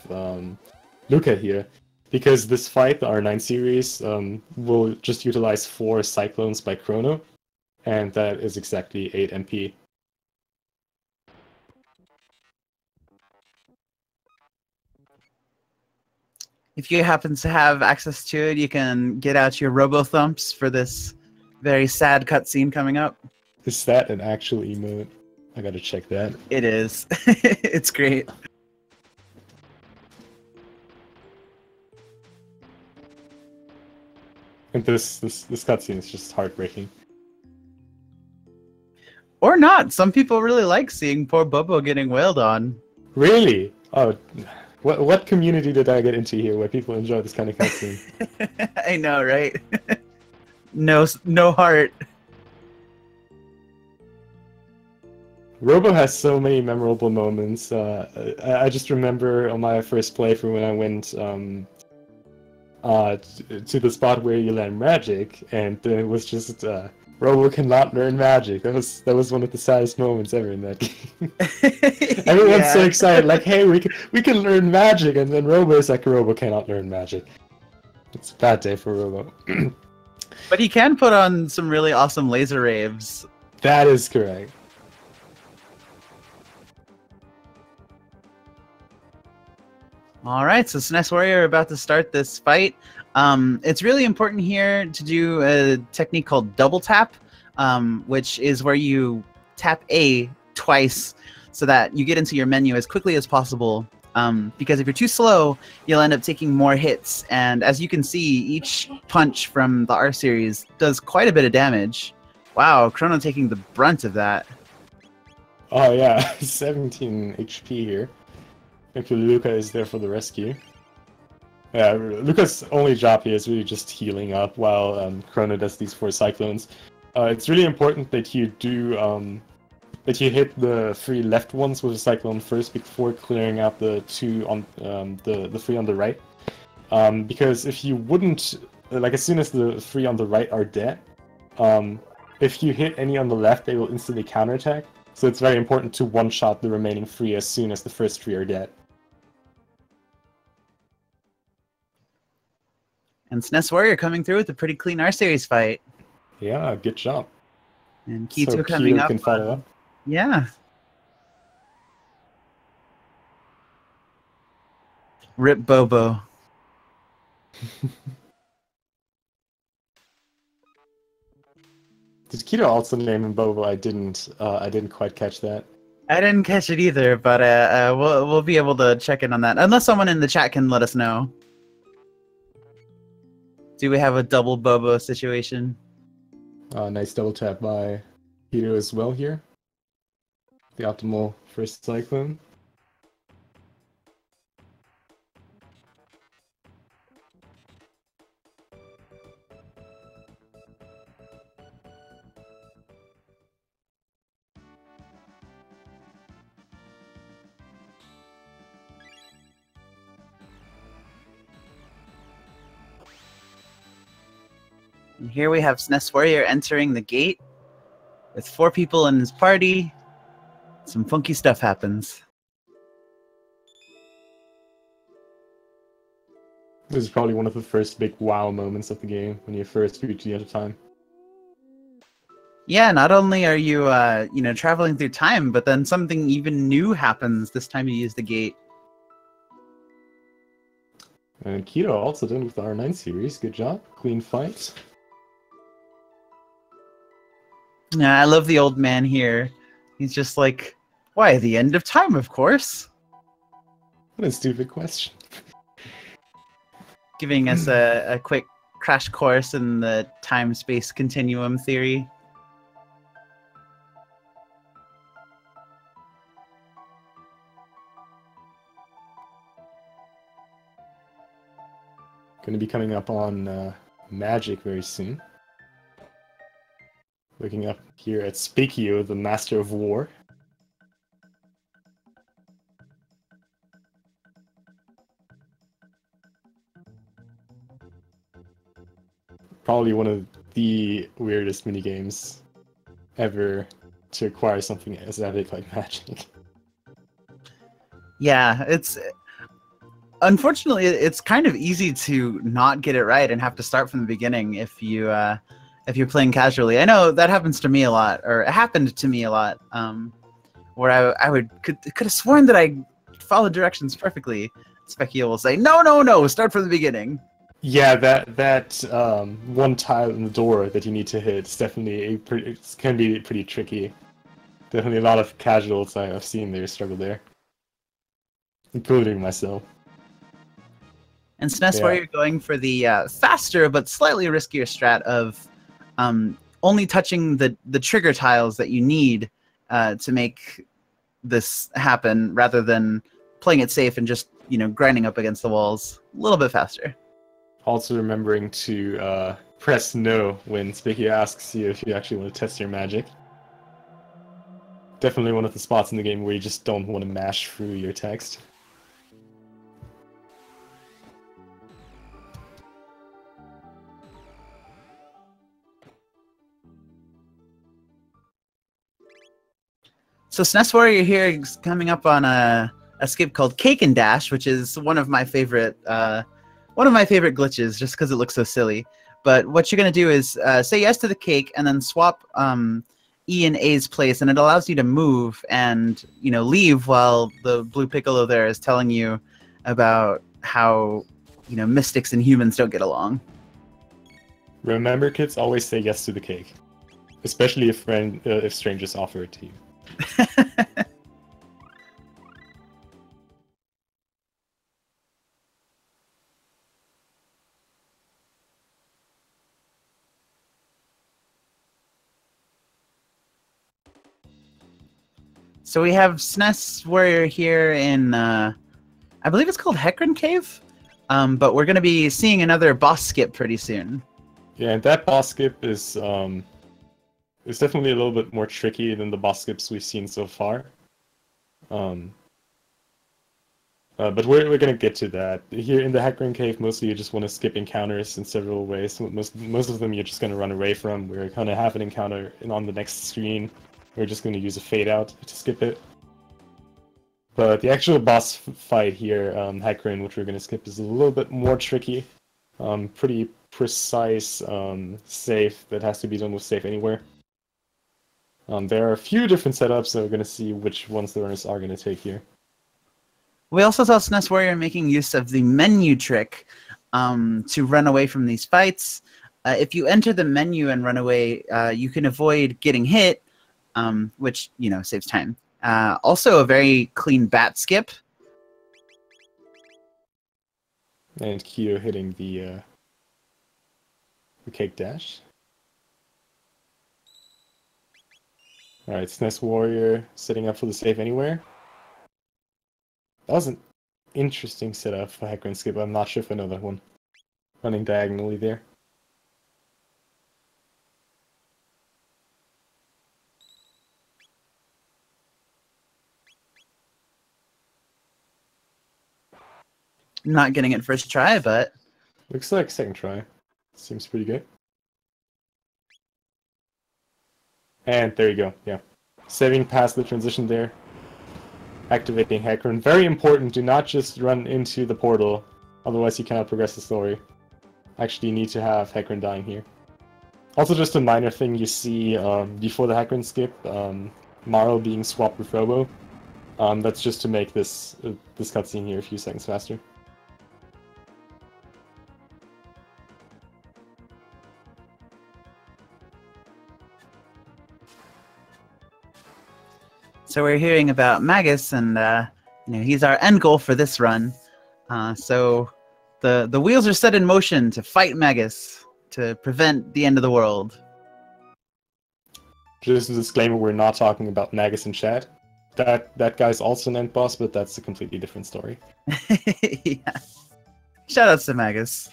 Luca here. Because this fight, the R9 series, will just utilize 4 cyclones by Chrono, and that is exactly 8 MP. If you happen to have access to it, you can get out your Robo-Thumps for this very sad cutscene coming up. Is that an actual emote? I gotta check that. It is. It's great. And this cutscene is just heartbreaking. Or not. Some people really like seeing poor Bobo getting wailed on. Really? Oh, what community did I get into here where people enjoy this kind of cutscene? I know, right? No heart. Robo has so many memorable moments. I just remember on my first playthrough when I went to the spot where you learn magic, and it was just Robo cannot learn magic. That was one of the saddest moments ever in that game. Everyone's so excited, like, hey, we can learn magic, and then Robo is like, Robo cannot learn magic. It's a bad day for Robo. But he can put on some really awesome laser raves. That is correct. All right, so SNESWarrior are about to start this fight. It's really important here to do a technique called double tap, which is where you tap A twice so that you get into your menu as quickly as possible. Because if you're too slow, you'll end up taking more hits. And as you can see, each punch from the R series does quite a bit of damage. Wow, Chrono taking the brunt of that. Oh yeah, 17 HP here. Thankfully, Luca is there for the rescue. Yeah, Luca's only job here is really just healing up while Chrono does these 4 cyclones. It's really important that you do that you hit the 3 left ones with a cyclone first before clearing out the 2 on the 3 on the right. Because if you wouldn't, like, as soon as the 3 on the right are dead, if you hit any on the left, they will instantly counterattack. So it's very important to one-shot the remaining 3 as soon as the first 3 are dead. And SNESWarrior coming through with a pretty clean R series fight. Yeah, good job. And Keito so coming Keito up. Can follow up. Yeah. Rip Bobo. Did Keito also name him Bobo? I didn't quite catch that. I didn't catch it either, but we'll be able to check in on that. Unless someone in the chat can let us know. Do we have a double Bobo situation? Nice double tap by Keito as well here. The optimal first cyclone. And here we have SNESWarrior entering the gate with 4 people in his party. Some funky stuff happens. This is probably one of the first big wow moments of the game when you first reach the end of time. Yeah, not only are you traveling through time, but then something even new happens this time you use the gate. And Keito also done with the R9 series. Good job. Clean fight. Yeah, I love the old man here. He's just like, why, the end of time, of course. What a stupid question. Giving us a quick crash course in the time-space continuum theory. Going to be coming up on Magic very soon. Looking up here at Spikio, the Master of War. Probably one of the weirdest minigames ever to acquire something as epic like Magic. Yeah, unfortunately it's kind of easy to not get it right and have to start from the beginning if you're playing casually. I know that happens to me a lot, or it happened to me a lot, where I could have sworn that I followed directions perfectly. Specchio will say, no, start from the beginning. Yeah, that one tile in the door that you need to hit is definitely it can be pretty tricky. Definitely a lot of casuals I've seen there struggle there, including myself. And SNESWarrior going for the faster but slightly riskier strat of only touching the trigger tiles that you need to make this happen, rather than playing it safe and just grinding up against the walls a little bit faster. Also remembering to press no when Spiky asks you if you actually want to test your magic. Definitely one of the spots in the game where you just don't want to mash through your text. So SNESWarrior here is coming up on a skip called Cake and Dash, which is one of my favorite glitches, just because it looks so silly. But what you're gonna do is say yes to the cake, and then swap E and A's place, and it allows you to move and leave while the blue piccolo there is telling you about how mystics and humans don't get along. Remember, kids, always say yes to the cake, especially if strangers offer it to you. So we have SNESWarrior here in, I believe it's called Hecarim Cave, but we're going to be seeing another boss skip pretty soon. Yeah, and that boss skip is definitely a little bit more tricky than the boss skips we've seen so far. But we're going to get to that. Here in the Hecarim Cave, mostly you just want to skip encounters in several ways. Most of them you're just going to run away from. We're going to have an encounter on the next screen. We're just going to use a fade out to skip it. But the actual boss fight here, Hecarim, which we're going to skip, is a little bit more tricky. Pretty precise save that has to be done with save anywhere. There are a few different setups, so we're going to see which ones the runners are going to take here. We also saw SNESWarrior making use of the menu trick to run away from these fights. If you enter the menu and run away, you can avoid getting hit, which, saves time. Also a very clean bat skip. And Kiyo hitting the cake dash. Alright, SNESWarrior setting up for the save anywhere. That was an interesting setup for Hecarim skip. I'm not sure if I know that one. Running diagonally there. Not getting it first try, but looks like second try. Seems pretty good. And there you go, yeah. Saving past the transition there. Activating Hecarim. Very important, do not just run into the portal, otherwise you cannot progress the story. Actually, you need to have Hecarim dying here. Also, just a minor thing you see before the Hecarim skip, Maro being swapped with Robo. That's just to make this cutscene here a few seconds faster. So we're hearing about Magus, and he's our end goal for this run. So the wheels are set in motion to fight Magus to prevent the end of the world. Just a disclaimer: we're not talking about Magus in chat. That guy's also an end boss, but that's a completely different story. Yeah. Shoutouts to Magus.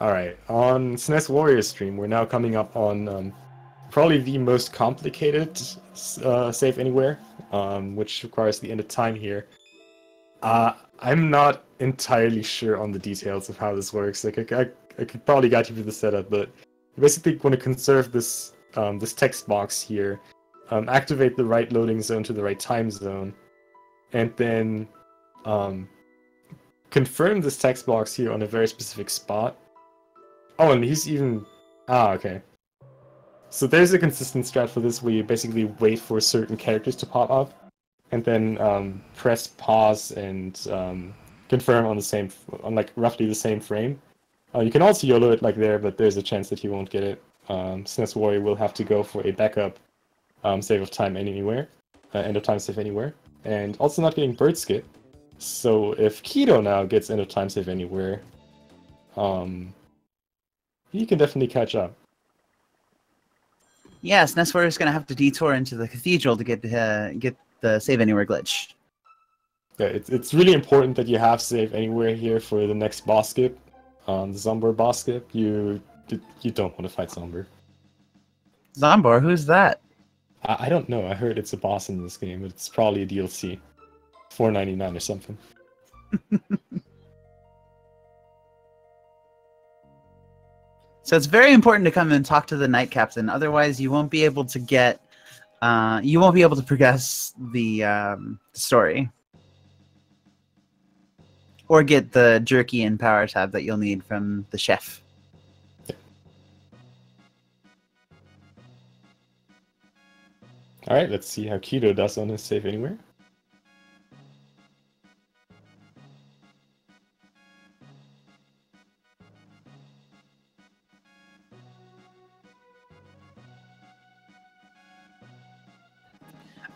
All right, on SNESWarrior stream, we're now coming up on probably the most complicated save anywhere, which requires the end of time here. I'm not entirely sure on the details of how this works. Like, I could probably guide you through the setup, but you basically want to conserve this this text box here, activate the right loading zone to the right time zone, and then confirm this text box here on a very specific spot. Oh, and he's even... okay. So there's a consistent strat for this where you basically wait for certain characters to pop up, and then press pause and confirm on like roughly the same frame. You can also YOLO it like there, but there's a chance that you won't get it. SNESWarrior will have to go for a backup save of time anywhere, end of time save anywhere, and also not getting bird skip. So if Keto now gets end of time save anywhere, he can definitely catch up. Yeah, SNESWarrior is going to have to detour into the cathedral to get the save anywhere glitch. Yeah, it's really important that you have save anywhere here for the next boss skip. The Zombor boss skip, you don't want to fight Zombor. Zombor, who's that? I don't know. I heard it's a boss in this game, but it's probably a DLC. $4.99 or something. So it's very important to come and talk to the Knight Captain. Otherwise, you won't be able to get, you won't be able to progress the story, or get the jerky and power tab that you'll need from the chef. All right, let's see how Keto does on his save anywhere.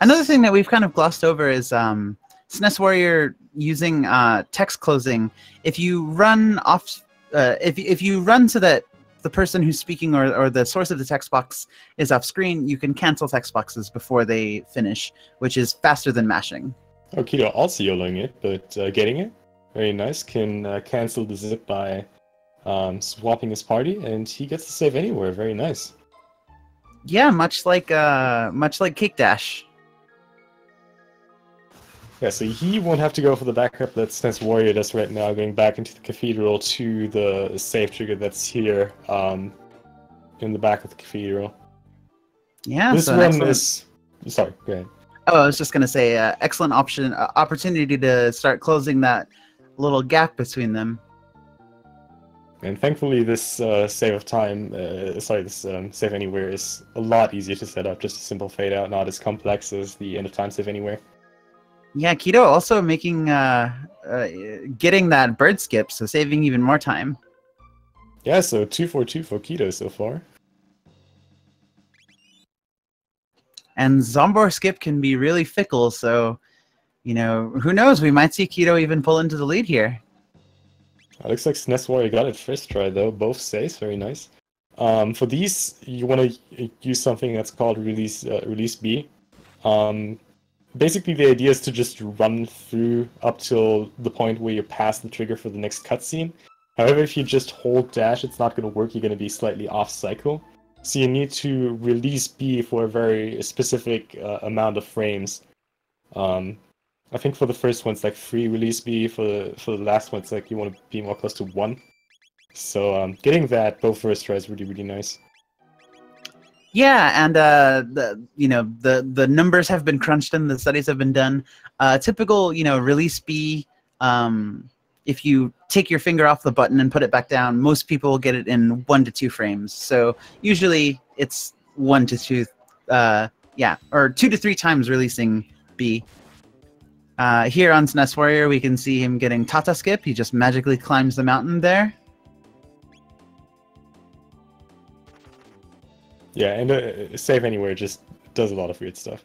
Another thing that we've kind of glossed over is SNESWarrior using text closing. If you run off, if you run to the person who's speaking or the source of the text box is off screen, you can cancel text boxes before they finish, which is faster than mashing. Oh, Keto also YOLOing it, but getting it. Very nice. Can cancel the zip by swapping his party, and he gets to save anywhere. Very nice. Yeah, much like Cake Dash. Yeah, so he won't have to go for the backup that SNESWarrior does right now, going back into the cathedral to the save trigger that's here in the back of the cathedral. Yeah, this so one is... Sorry, go ahead. Oh, I was just going to say, excellent opportunity to start closing that little gap between them. And thankfully this save of time, this save anywhere is a lot easier to set up. Just a simple fade out, not as complex as the end of time save anywhere. Yeah, Keto also making getting that bird skip, so saving even more time. Yeah, so 2-4-2 for Keto so far. And Zombor skip can be really fickle, so you know, who knows? We might see Keto even pull into the lead here. It looks like SNESWarrior got it first try though, both saves, very nice. For these, you want to use something that's called release B. Basically, the idea is to just run through up till the point where you pass the trigger for the next cutscene. However, if you just hold dash, it's not going to work. You're going to be slightly off cycle. So you need to release B for a very specific amount of frames. I think for the first one, it's like 3 release B. For the last one, it's like you want to be more close to 1. So getting that both first tries is really, really nice. Yeah, and the numbers have been crunched and the studies have been done. Typical, release B. If you take your finger off the button and put it back down, most people will get it in 1 to 2 frames. So usually it's 1 to 2, or 2 to 3 times releasing B. Here on SNESWarrior, we can see him getting Tata Skip. He just magically climbs the mountain there. Yeah, and save anywhere just does a lot of weird stuff.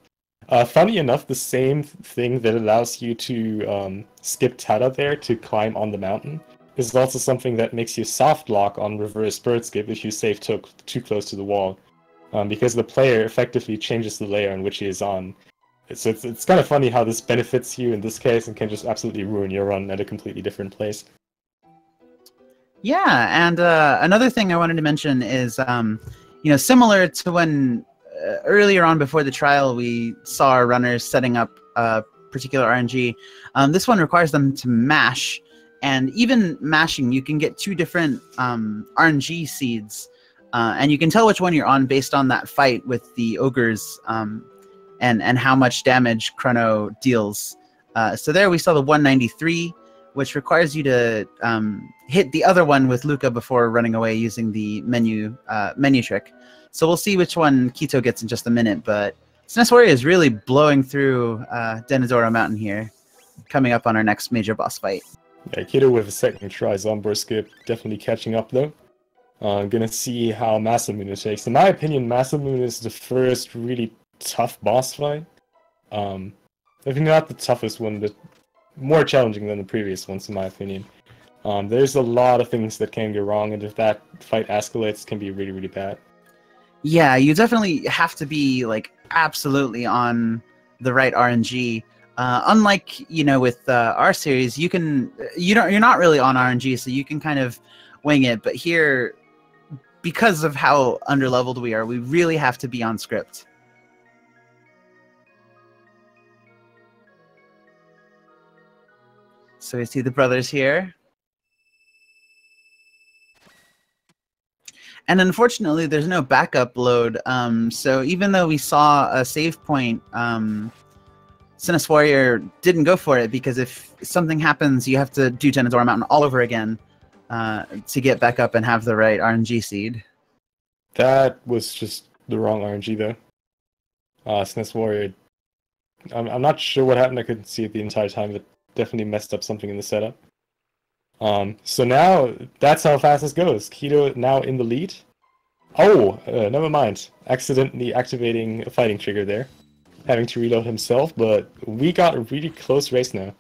Funny enough, the same thing that allows you to skip Tata there to climb on the mountain is also something that makes you soft lock on reverse bird skip if you save too close to the wall, because the player effectively changes the layer on which he is on. So it's kind of funny how this benefits you in this case and can just absolutely ruin your run at a completely different place. Yeah, and another thing I wanted to mention is, similar to when earlier on before the trial we saw our runners setting up a particular RNG, this one requires them to mash, and even mashing, you can get 2 different RNG seeds, and you can tell which one you're on based on that fight with the ogres, and how much damage Chrono deals. So there we saw the 193, which requires you to hit the other one with Luca before running away using the menu trick. So we'll see which one Keto gets in just a minute, but SNESWarrior is really blowing through Denadora Mountain here, coming up on our next major boss fight. Yeah, Keto with a second try, Zombor skip, definitely catching up though. Gonna see how Masamune takes. In my opinion, Masamune is the first really tough boss fight. I think not the toughest one, but more challenging than the previous ones in my opinion. There's a lot of things that can go wrong, and if that fight escalates, it can be really, really bad. Yeah, you definitely have to be like absolutely on the right RNG. Unlike with our series, you're not really on RNG, so you can kind of wing it. But here, because of how underleveled we are, we really have to be on script. So we see the brothers here. And unfortunately, there's no backup load. So even though we saw a save point, SNESWarrior didn't go for it because if something happens, you have to do Genadora Mountain all over again to get back up and have the right RNG seed. That was just the wrong RNG, though. SNESWarrior, I'm not sure what happened. I couldn't see it the entire time, but definitely messed up something in the setup. So now, that's how fast this goes. Keto now in the lead. Oh, never mind. Accidentally activating a fighting trigger there. Having to reload himself, but we got a really close race now.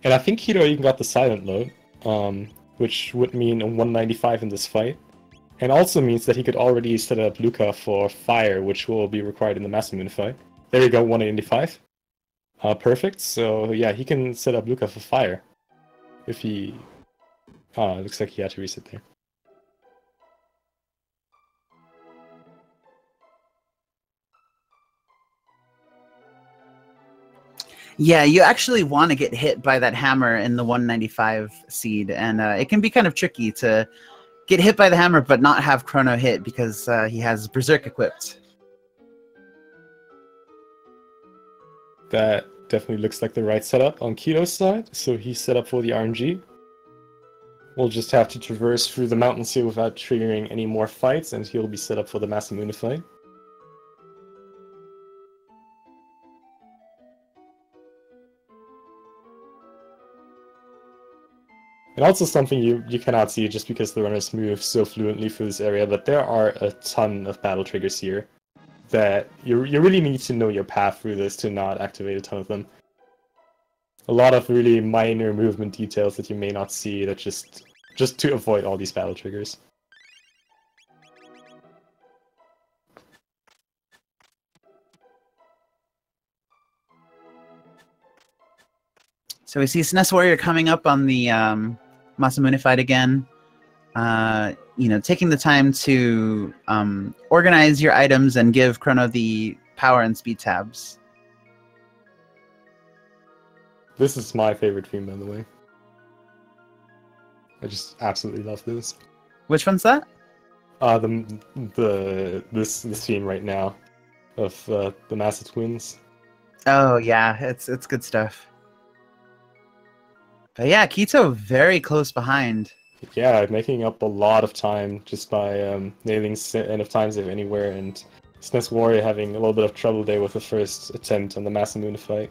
And I think Keto even got the silent load, which would mean a 195 in this fight. And also means that he could already set up Luca for fire, which will be required in the Master Moon fight. There you go, 185. Perfect, so yeah, he can set up Luca for fire. If he... it looks like he had to reset there. Yeah, you actually want to get hit by that hammer in the 195 seed, and it can be kind of tricky to get hit by the hammer but not have Chrono hit because he has Berserk equipped. That definitely looks like the right setup on Keto's side, so he's set up for the RNG. We'll just have to traverse through the mountains here without triggering any more fights, and he'll be set up for the Master Moon fight. And also something you cannot see just because the runners move so fluently through this area, but there are a ton of battle triggers here that you really need to know your path through this to not activate a ton of them. A lot of really minor movement details that you may not see that just to avoid all these battle triggers. So we see SNESWarrior coming up on the Masamune fight again. You know, taking the time to organize your items and give Chrono the power and speed tabs. This is my favorite theme, by the way. I just absolutely love this. Which one's that? This theme right now of the Master Twins. Oh yeah, it's good stuff. But yeah, Keto very close behind. Yeah, making up a lot of time just by nailing end of time save anywhere, and SNESWarrior having a little bit of trouble there with the first attempt on the Master Moon fight.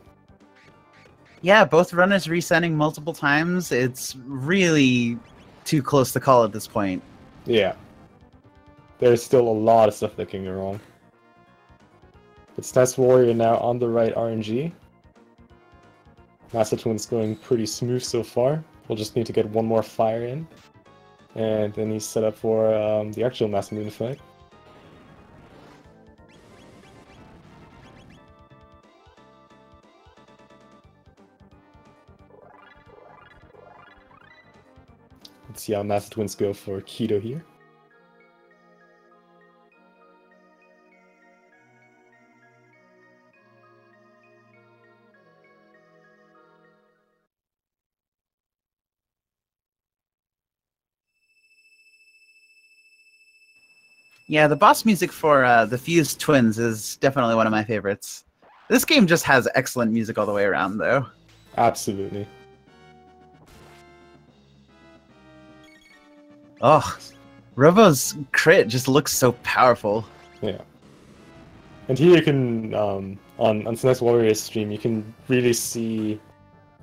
Yeah, both runners resetting multiple times. It's really too close to call at this point. Yeah. There's still a lot of stuff that can go wrong. But SNESWarrior now on the right RNG. Master Twin's going pretty smooth so far. We'll just need to get one more fire in. And then he's set up for the actual Master Moon fight. Let's see how Master Twins go for Keto here. Yeah, the boss music for the Fused Twins is definitely one of my favorites. This game just has excellent music all the way around, though. Absolutely. Oh, Robo's crit just looks so powerful. Yeah. And here you can, on SNESWarrior's stream, you can really see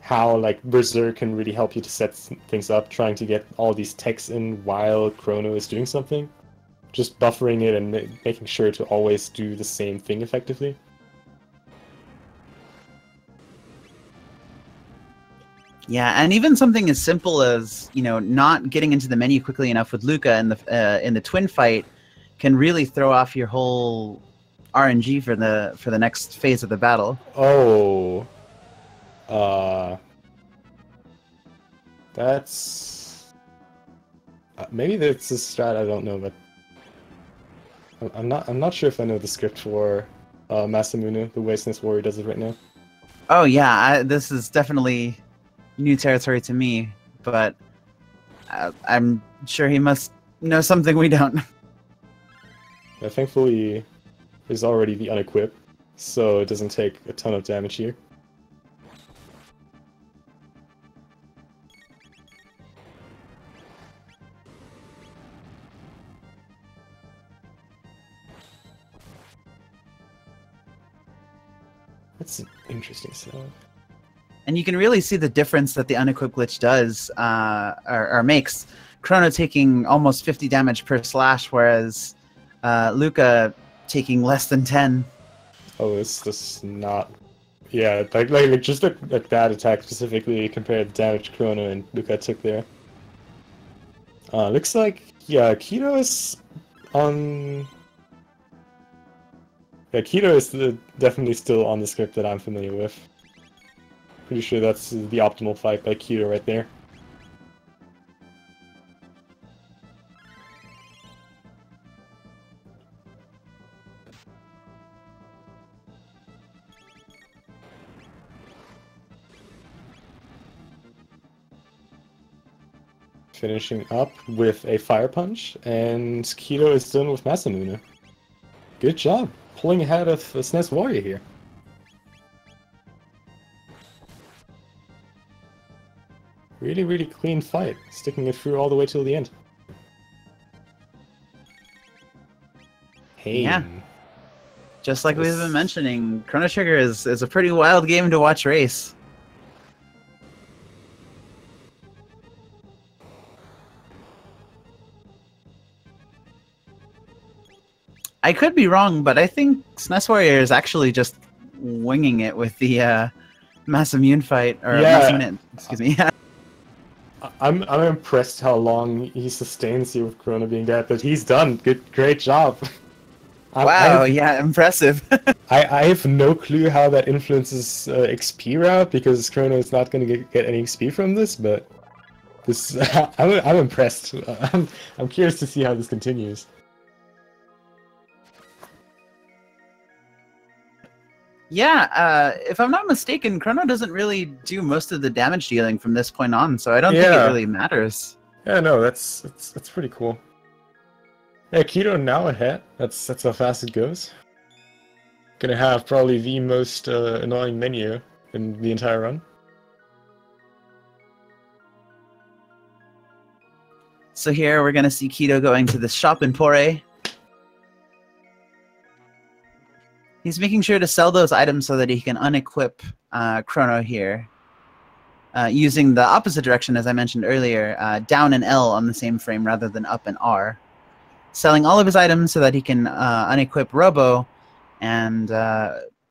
how like Berserk can really help you to set things up, trying to get all these techs in while Chrono is doing something. Just buffering it and making sure to always do the same thing effectively. Yeah, and even something as simple as, you know, not getting into the menu quickly enough with Luca in the twin fight can really throw off your whole RNG for the next phase of the battle. Oh. That's maybe that's a strat I don't know, but I'm not sure if I know the script for Masamune, the way SNESWarrior does it right now. Oh yeah, this is definitely new territory to me, but I'm sure he must know something we don't. Yeah, thankfully, there's already the unequip, so it doesn't take a ton of damage here. That's an interesting setup. And you can really see the difference that the unequipped glitch does, or makes. Chrono taking almost 50 damage per slash, whereas Luca taking less than 10. Oh, it's just not... Yeah, like just at that attack specifically compared to the damage Chrono and Luca took there. Looks like, yeah, Kiito is on... Yeah, Kiito is definitely still on the script that I'm familiar with. Pretty sure that's the optimal fight by Kiito right there. Finishing up with a Fire Punch, and Kiito is done with Masamune. Good job, pulling ahead of SNESWarrior here. Really, really clean fight, sticking it through all the way till the end. Hey. Yeah. Just like we've been mentioning, Chrono Trigger is a pretty wild game to watch race. I could be wrong, but I think SNESWarrior is actually just winging it with the Masamune fight, or Masamune, excuse me. I'm impressed how long he sustains here with Chrono being dead, but he's done. Great job. Wow, yeah, impressive. I have no clue how that influences XP route, because Chrono is not going to get any XP from this, but this I'm impressed. I'm curious to see how this continues. Yeah, if I'm not mistaken, Chrono doesn't really do most of the damage dealing from this point on, so I don't think it really matters. Yeah, no, that's pretty cool. Yeah, Kiito now ahead. That's how fast it goes. Gonna have probably the most annoying menu in the entire run. So here we're gonna see Kiito going to the shop in Pore. He's making sure to sell those items so that he can unequip Chrono here. Using the opposite direction, as I mentioned earlier, down and L on the same frame rather than up and R. Selling all of his items so that he can unequip Robo and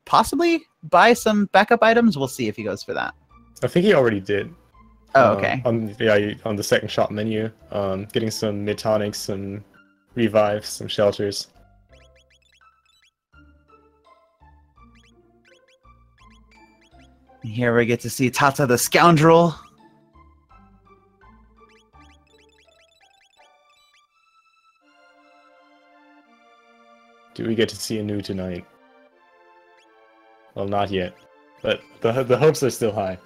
possibly buy some backup items. We'll see if he goes for that. I think he already did. Oh, okay. On the second shop menu, getting some mid-tonics, some revives, some shelters. Here we get to see Tata the Scoundrel. Do we get to see Anu tonight? Well, not yet, but the hopes are still high.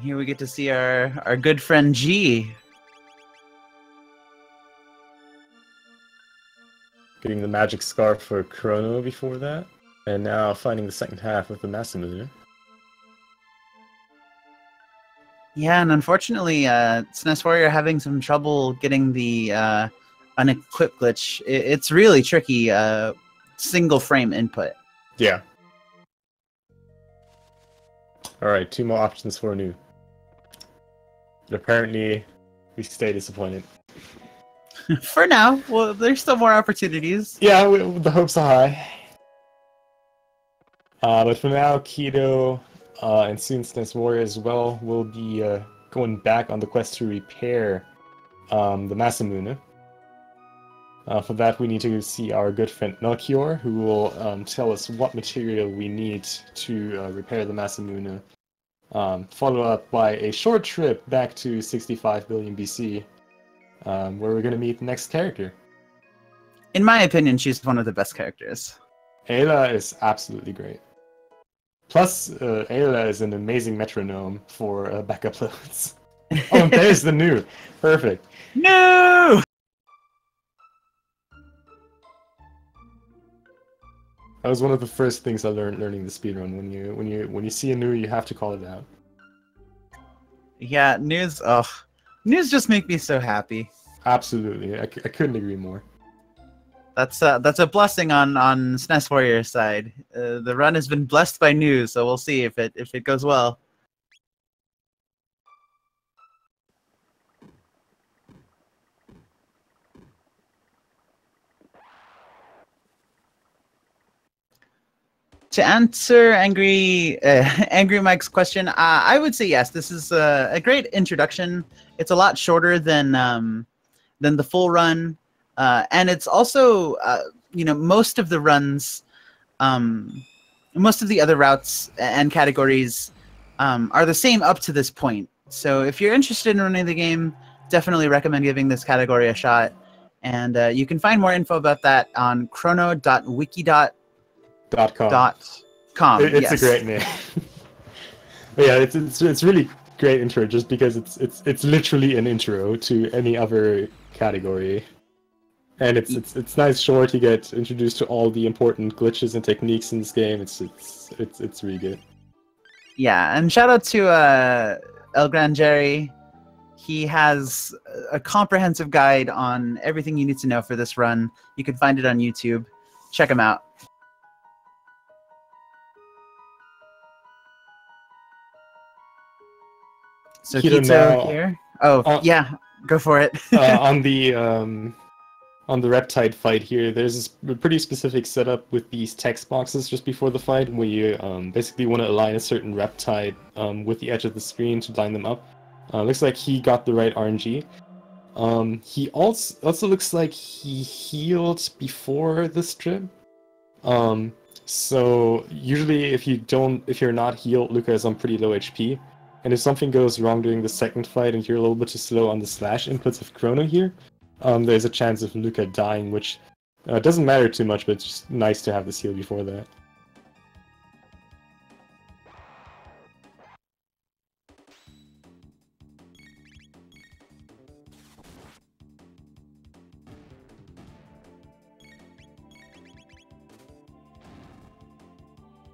Here we get to see our good friend G. Getting the magic scarf for Chrono before that, and now finding the second half of the Masamune. Yeah, and unfortunately, SNESWarrior having some trouble getting the unequipped glitch. It's really tricky, single frame input. Yeah. Alright, 2 more options for Anu. But apparently, we stay disappointed. For now, well, there's still more opportunities. Yeah, the hopes are high. But for now, Kiito and soon SNESWarrior as well will be going back on the quest to repair the Masamune. For that, we need to see our good friend Melchior, who will tell us what material we need to repair the Masamune. Followed up by a short trip back to 65 billion BC. Where we're going to meet the next character. In my opinion, she's one of the best characters. Ayla is absolutely great. Plus, Ayla is an amazing metronome for backup loads. Oh, and there's the new. Perfect. No! That was one of the first things I learned learning the speedrun. When you see a new, you have to call it out. Yeah, news. Oh, news just make me so happy. Absolutely, I couldn't agree more. That's a blessing on SNESWarrior's side. The run has been blessed by news, so we'll see if it goes well. To answer Angry Mike's question, I would say yes. This is a great introduction. It's a lot shorter than the full run, and it's also most of the runs, most of the other routes and categories are the same up to this point. So if you're interested in running the game, definitely recommend giving this category a shot. And you can find more info about that on chrono.wiki.com. It's yes. a great name. But yeah, it's really great intro just because it's literally an intro to any other category, and it's nice short. You get introduced to all the important glitches and techniques in this game. It's really good. Yeah, and shout out to El Gran Jerry. He has a comprehensive guide on everything you need to know for this run. You can find it on YouTube. Check him out. So Kito here. Oh, yeah, go for it. On the Reptide fight here, there's a pretty specific setup with these text boxes just before the fight, where you basically want to align a certain Reptide with the edge of the screen to line them up. Looks like he got the right RNG. He also looks like he healed before this trip. So usually if you're not healed, Luca is on pretty low HP. And if something goes wrong during the second fight and you're a little bit too slow on the slash inputs of Chrono here, there's a chance of Luca dying, which doesn't matter too much, but it's just nice to have this heal before that.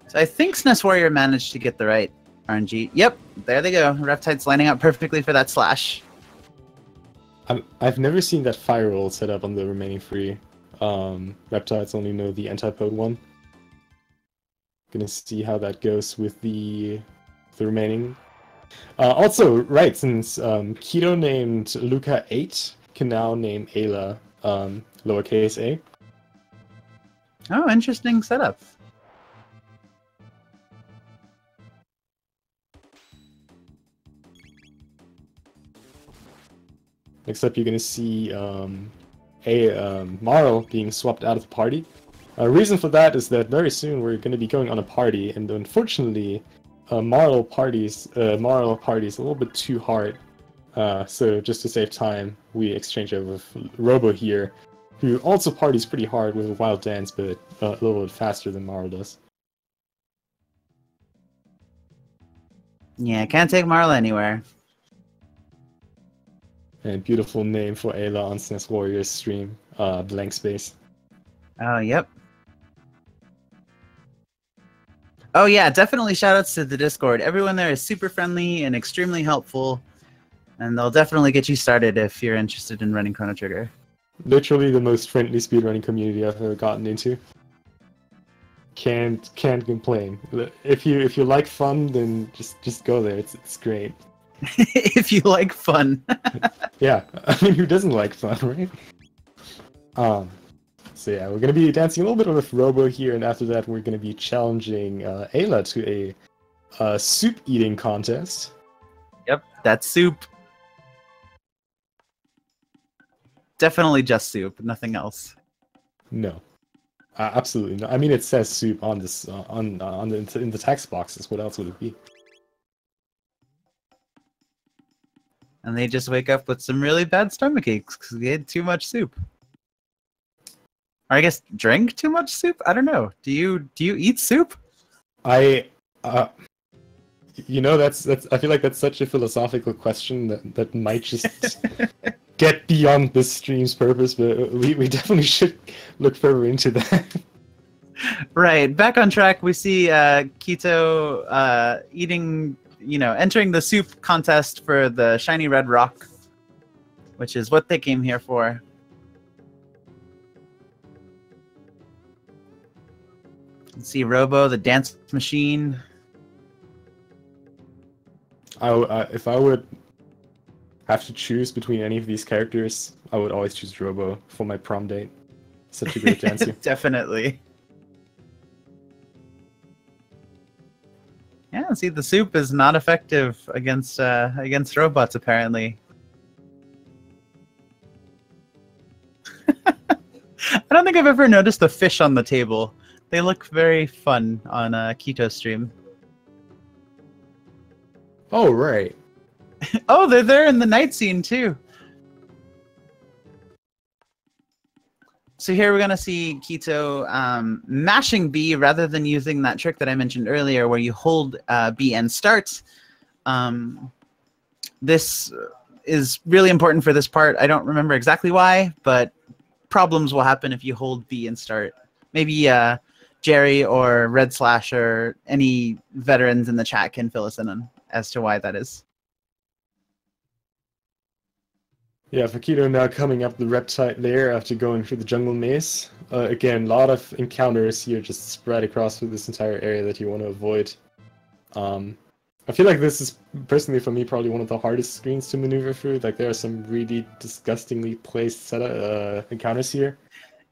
So I think SNESWarrior managed to get the right RNG. Yep, there they go. Reptide's lining up perfectly for that slash. I've never seen that fire roll set up on the remaining three. Reptides only know the antipode one. Gonna see how that goes with the remaining. Also, right, since Keto named Luca 8, can now name Ayla lowercase a. Oh, interesting setup. Next up, you're going to see Marl being swapped out of the party. Reason for that is that very soon we're going to be going on a party, and unfortunately, Marl party's a little bit too hard. So just to save time, we exchange over with Robo here, who also parties pretty hard with a wild dance, but a little bit faster than Marl does. Yeah, can't take Marl anywhere. And beautiful name for Ayla on SNESWarrior's stream, Blank Space. Oh, yep. Oh yeah, definitely shoutouts to the Discord. Everyone there is super friendly and extremely helpful, and they'll definitely get you started if you're interested in running Chrono Trigger. Literally the most friendly speedrunning community I've ever gotten into. Can't complain. If you like fun, then just go there. It's great. If you like fun. Yeah, I mean, who doesn't like fun, right? So yeah, we're gonna be dancing a little bit with Robo here, and after that we're gonna be challenging Ayla to a soup eating contest. Yep, that's soup. Definitely just soup, nothing else. No, absolutely not. I mean, it says soup on this in the text boxes. What else would it be? And they just wake up with some really bad stomach aches because they had too much soup. Or I guess drink too much soup? I don't know. Do you eat soup? I You know, that's. I feel like that's such a philosophical question that might just get beyond this stream's purpose, but we definitely should look further into that. Right. Back on track, we see Kito eating, entering the soup contest for the shiny red rock, which is what they came here for. You can see Robo, the dance machine. If I would have to choose between any of these characters, I would always choose Robo for my prom date. Such a great dancer. Definitely. Yeah, see, the soup is not effective against robots, apparently. I don't think I've ever noticed the fish on the table. They look very fun on a Keto stream. Oh, right. Oh, they're there in the night scene, too. So here we're going to see Keto mashing B rather than using that trick that I mentioned earlier where you hold B and start. This is really important for this part. I don't remember exactly why, but problems will happen if you hold B and start. Maybe Jerry or Red Slash or any veterans in the chat can fill us in on as to why that is. Yeah, for Keto now coming up the reptile there after going through the jungle maze. Again, a lot of encounters here just spread across through this entire area that you want to avoid. I feel like this is, personally for me, probably one of the hardest screens to maneuver through. Like, there are some really disgustingly placed encounters here.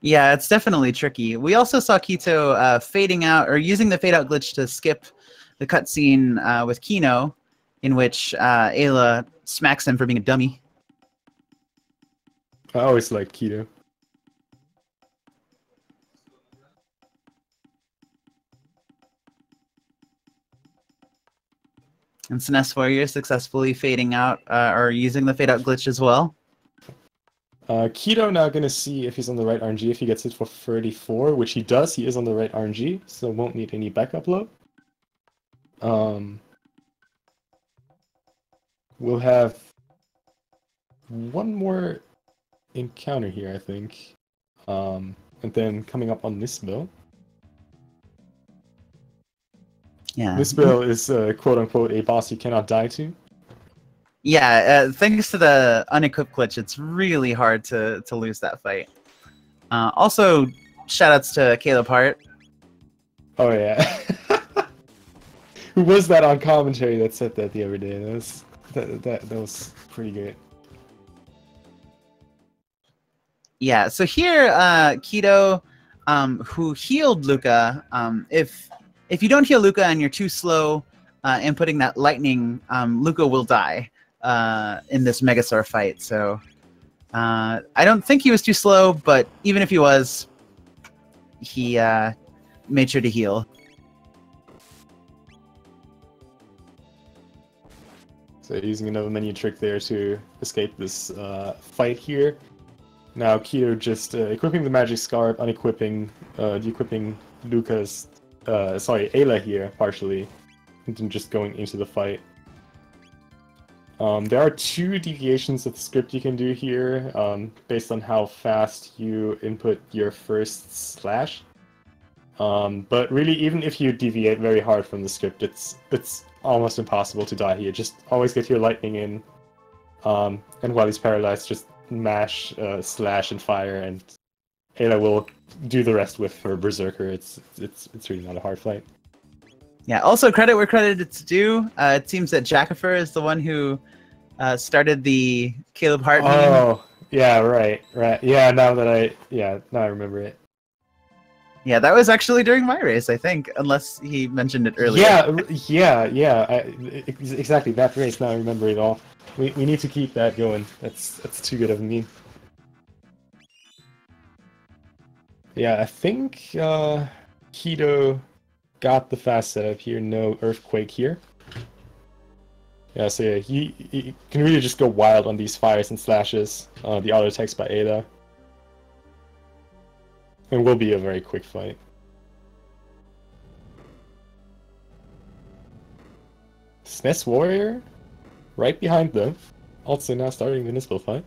Yeah, it's definitely tricky. We also saw Keto fading out, or using the fade out glitch to skip the cutscene with Kino, in which Ayla smacks him for being a dummy. I always like Keto. And SNESWarrior successfully fading out, or using the fade out glitch as well. Keto now going to see if he's on the right RNG. If he gets hit for 34, which he does, he is on the right RNG, so won't need any backup low. We'll have one more encounter here, I think. And then coming up on this bill. Yeah. This bill is quote-unquote a boss you cannot die to. Yeah, thanks to the unequipped glitch, it's really hard to lose that fight. Also, shoutouts to Caleb Hart. Oh yeah. Who was that on commentary that said that the other day? That was pretty great. Yeah, so here, Keto, who healed Luca, if you don't heal Luca and you're too slow inputting that lightning, Luca will die in this Megasaur fight. So I don't think he was too slow, but even if he was, he made sure to heal. So using another menu trick there to escape this fight here. Now Keto just equipping the magic scarf, unequipping, de-equipping Luca's, Ayla here partially, and then just going into the fight. There are two deviations of the script you can do here, based on how fast you input your first slash. But really, even if you deviate very hard from the script, it's almost impossible to die here. Just always get your lightning in, and while he's paralyzed, just mash, slash, and fire, and Ayla will do the rest with her Berserker. It's really not a hard fight. Yeah, also credit where credit is due. It seems that Jackifer is the one who started the Caleb Hart meme. Oh, yeah, right. Yeah, now I remember it. Yeah, that was actually during my race, I think, unless he mentioned it earlier. Yeah. Exactly, that race, now I remember it all. We need to keep that going. That's too good of a meme. Yeah, I think Keto got the fast setup here. No Earthquake here. Yeah, so yeah, he can really just go wild on these fires and slashes. The auto attacks by Ada. It will be a very quick fight. SNESWarrior right behind them. Also now starting the Nisbel fight.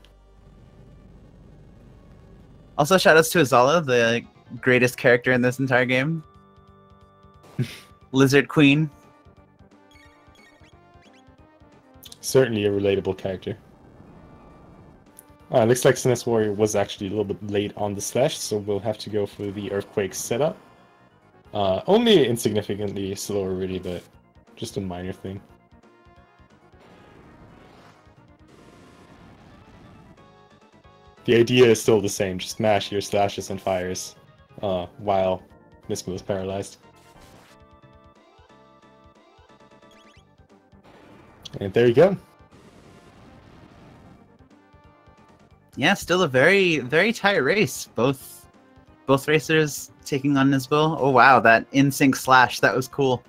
Also, shoutouts to Azala, the greatest character in this entire game. Lizard Queen. Certainly a relatable character. Looks like SNESWarrior was actually a little bit late on the slash, so we'll have to go for the Earthquake setup. Only insignificantly slower really, but just a minor thing. The idea is still the same, just mash your slashes and fires while Nisbel is paralyzed. And there you go. Yeah, still a very, very tight race. Both racers taking on Nisbel. Oh wow, that in-sync slash, that was cool.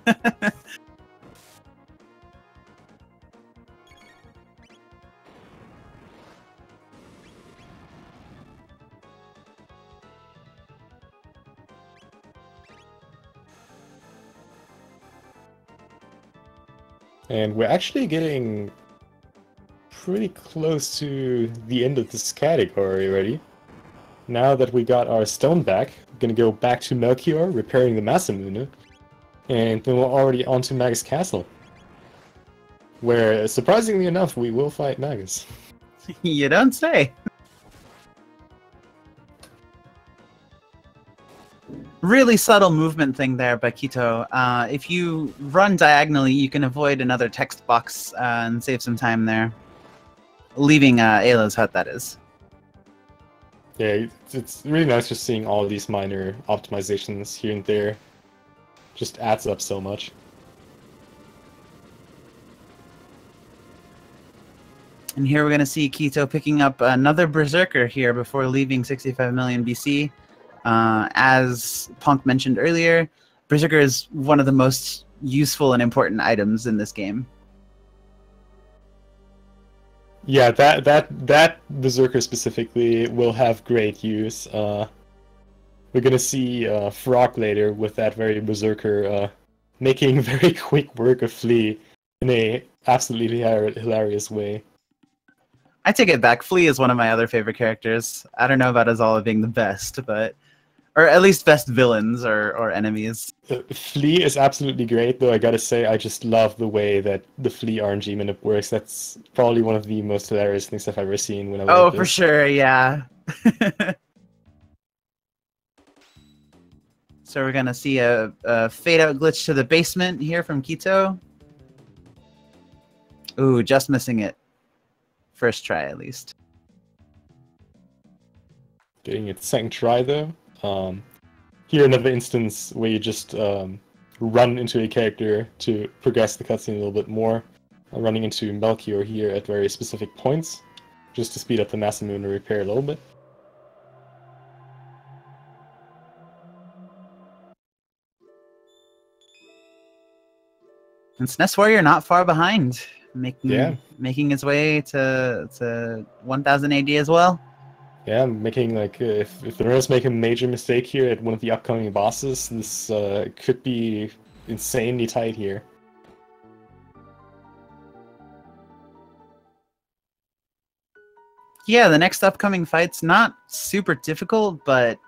And we're actually getting pretty close to the end of this category already. Now that we got our stone back, we're gonna go back to Melchior, repairing the Masamune, and then we're already on to Magus Castle, where, surprisingly enough, we will fight Magus. You don't say. Really subtle movement thing there by Kito. If you run diagonally, you can avoid another text box and save some time there. Leaving Ayla's hut, that is. Yeah, it's really nice just seeing all these minor optimizations here and there. Just adds up so much. And here we're going to see Kito picking up another Berserker here before leaving 65 million BC. As Punk mentioned earlier, Berserker is one of the most useful and important items in this game. Yeah, that Berserker specifically will have great use. We're gonna see Frog later with that very Berserker making very quick work of Flea in a absolutely hilarious way. I take it back. Flea is one of my other favorite characters. I don't know about Azala being the best, but... Or at least best villains or enemies. Flea is absolutely great, though I gotta say, I just love the way that the Flea RNG minute works. That's probably one of the most hilarious things I've ever seen when I Oh, for sure, yeah. So we're gonna see a fade-out glitch to the basement here from Kito. Ooh, just missing it. First try, at least. Getting it second try, though. Here another instance where you just run into a character to progress the cutscene a little bit more. Running into Melchior here at very specific points, just to speed up the Masamune repair a little bit. And SNESWarrior not far behind, making his way to 1000 AD as well. Yeah, making like if the runners make a major mistake here at one of the upcoming bosses, this could be insanely tight here. Yeah, the next upcoming fight's not super difficult, but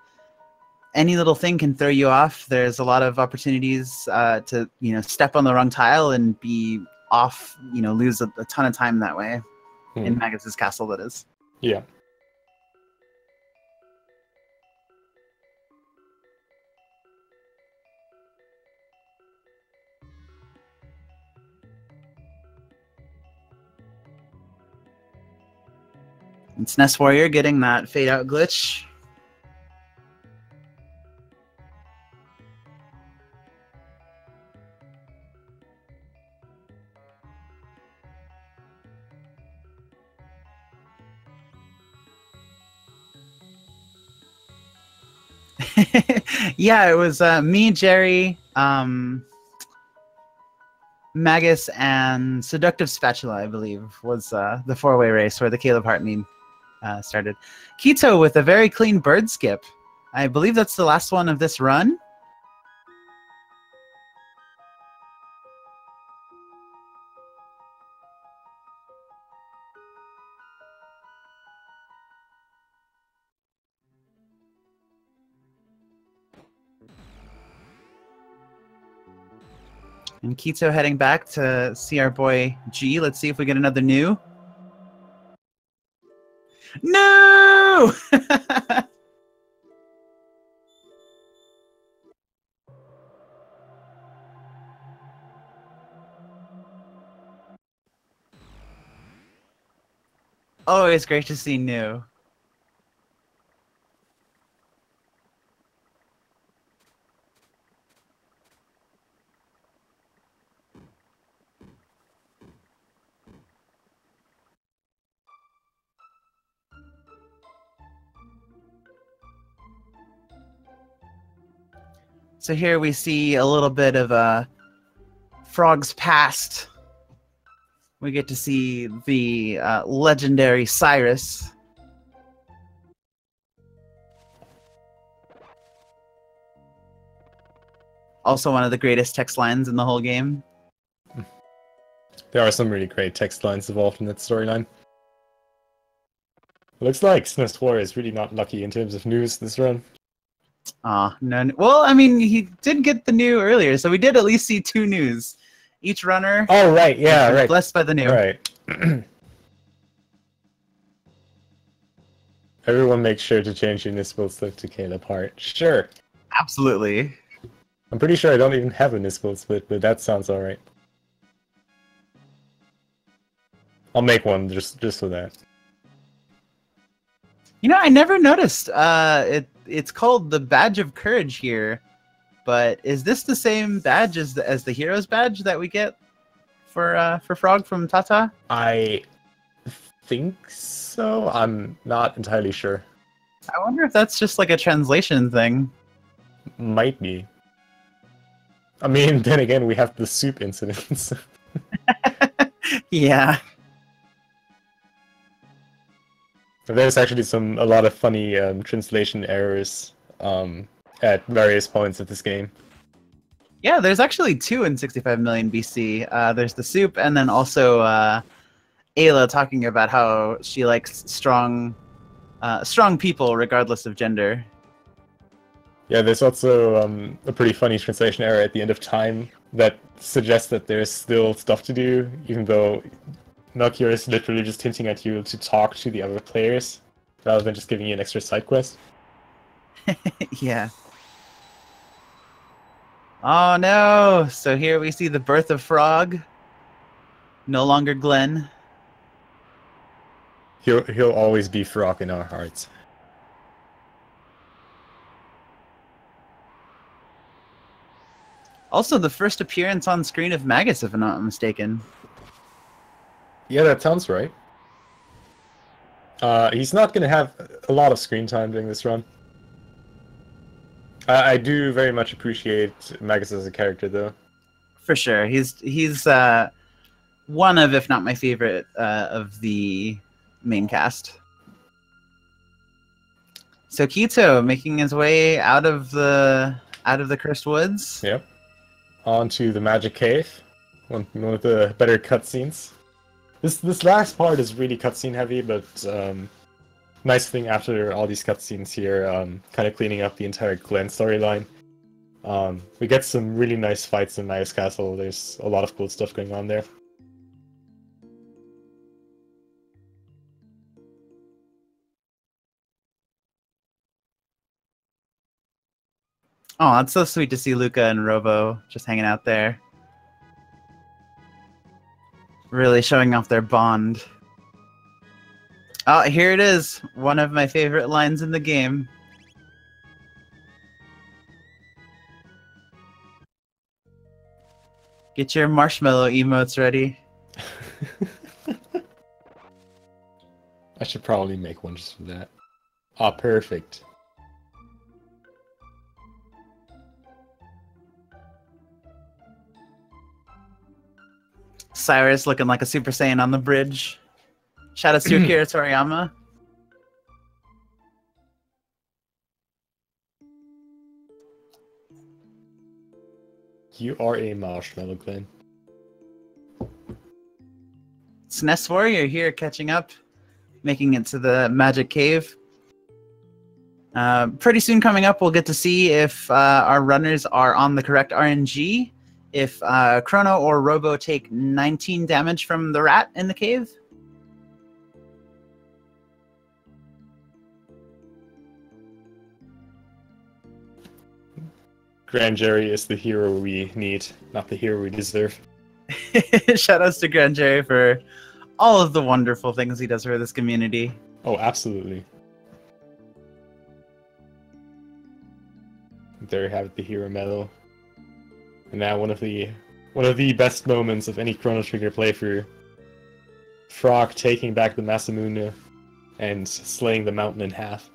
any little thing can throw you off. There's a lot of opportunities to step on the wrong tile and be off, lose a ton of time that way. In Magus's castle, that is. Yeah. And SNESWarrior getting that fade out glitch. Yeah, it was me, Jerry, Magus, and Seductive Spatula, I believe, was the four-way race where the Caleb Hartmead started. Kito with a very clean bird skip. I believe that's the last one of this run. And Keto heading back to see our boy G. Let's see if we get another new. No! Always great to see new. So here we see a little bit of Frog's past. We get to see the legendary Cyrus. Also one of the greatest text lines in the whole game. There are some really great text lines involved in that storyline. Looks like SNESWarrior is really not lucky in terms of news this run. No. Well, I mean, he did get the new earlier, so we did at least see 2 news. Each runner. Oh, right, yeah, right. Blessed by the new. Right. Everyone make sure to change your Nispel split to Caleb Hart. Sure. Absolutely. I'm pretty sure I don't even have a Nispel split, but that sounds alright. I'll make one just for that. You know, I never noticed. It's called the Badge of Courage here, but is this the same badge as the Hero's Badge that we get for Frog from Tata? I think so. I'm not entirely sure. I wonder if that's just like a translation thing. Might be. I mean, then again, we have the soup incidents. Yeah. There's actually a lot of funny translation errors at various points of this game. Yeah, there's actually 2 in 65 million BC. There's the soup, and then also Ayla talking about how she likes strong people regardless of gender. Yeah, there's also a pretty funny translation error at the end of time that suggests that there's still stuff to do, even though Melchior is literally just hinting at you to talk to the other players, rather than just giving you an extra side quest. Yeah. Oh no! So here we see the birth of Frog. No longer Glenn. He'll always be Frog in our hearts. Also, the first appearance on screen of Magus, if I'm not mistaken. Yeah, that sounds right. He's not going to have a lot of screen time during this run. I do very much appreciate Magus as a character, though. For sure. He's one of, if not my favorite, of the main cast. So Keto making his way out of the Cursed Woods. Yep. Onto the Magic Cave. One of the better cutscenes. This last part is really cutscene heavy, but nice thing after all these cutscenes here, kind of cleaning up the entire Glenn storyline. We get some really nice fights in Magus Castle. There's a lot of cool stuff going on there. Oh, it's so sweet to see Luca and Robo just hanging out there. Really showing off their bond. Oh, here it is. One of my favorite lines in the game. Get your marshmallow emotes ready. I should probably make one just for that. Ah, perfect. Cyrus looking like a Super Saiyan on the bridge. Shout out to Akira Toriyama. You are a marshmallow, Glenn. SNESWarrior here catching up, making it to the Magic Cave. Pretty soon coming up, we'll get to see if our runners are on the correct RNG if Chrono or Robo take 19 damage from the rat in the cave. Grand Jerry is the hero we need, not the hero we deserve. Shoutouts to Grand Jerry for all of the wonderful things he does for this community. Oh, absolutely. There you have it, the hero medal. And now one of the best moments of any Chrono Trigger playthrough. Frog taking back the Masamune and slaying the mountain in half.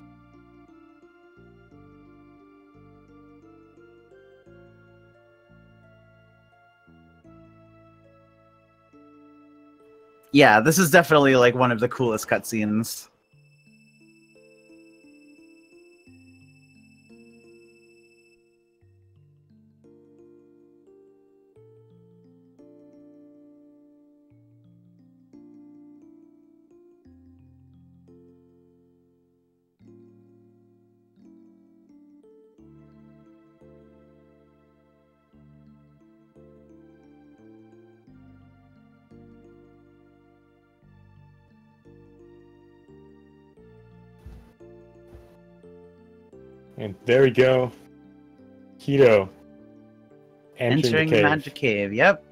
Yeah, this is definitely like one of the coolest cutscenes. And there we go. Keto. Entering The magic cave, yep.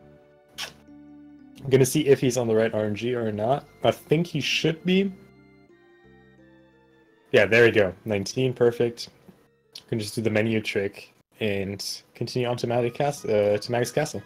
I'm gonna see if he's on the right RNG or not. I think he should be. Yeah, there we go. 19, perfect. You can just do the menu trick and continue on to Magus Castle.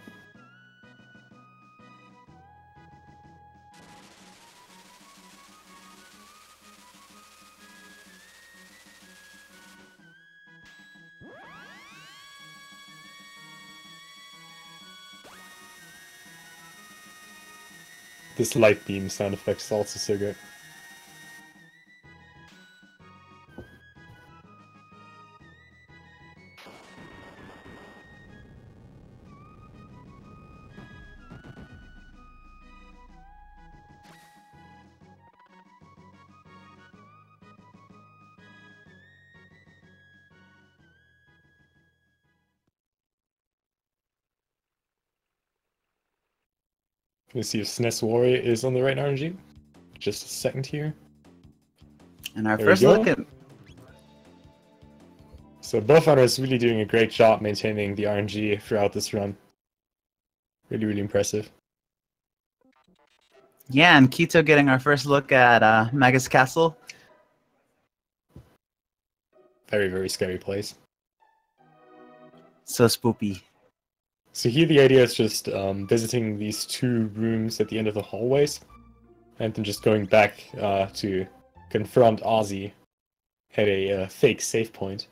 This light beam sound effect is also so good. Let's see if SNESWarrior is on the right RNG. Just a second here. And our first look at... So both runners really doing a great job maintaining the RNG throughout this run. Really, really impressive. Yeah, and Keto getting our first look at Magus Castle. Very, very scary place. So spoopy. So here the idea is just visiting these two rooms at the end of the hallways, and then just going back to confront Ozzy at a fake save point.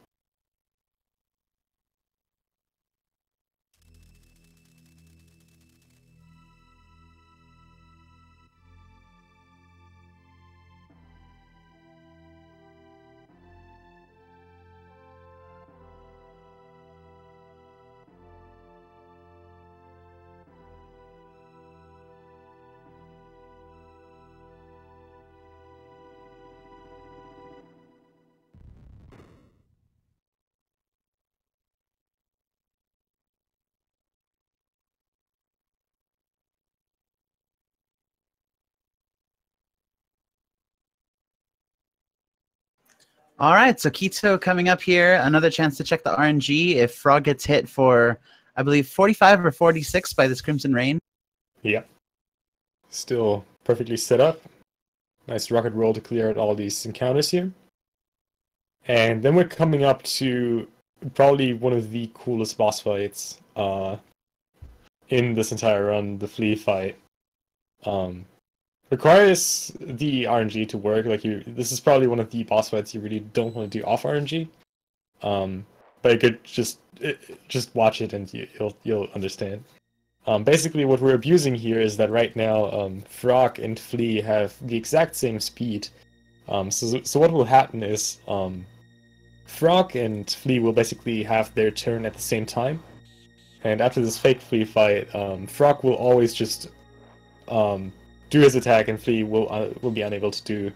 All right, so Keto coming up here. Another chance to check the RNG if Frog gets hit for, I believe, 45 or 46 by this Crimson Rain. Yeah. Still perfectly set up. Nice rocket roll to clear out all these encounters here. And then we're coming up to probably one of the coolest boss fights in this entire run, the flea fight. Requires the RNG to work. This is probably one of the boss fights you really don't want to do off RNG. But you could just watch it and you'll understand. Basically, what we're abusing here is that right now, Frog and Flea have the exact same speed. So what will happen is Frog and Flea will basically have their turn at the same time. And after this fake Flea fight, Frog will always just do his attack, and Flea will be unable to do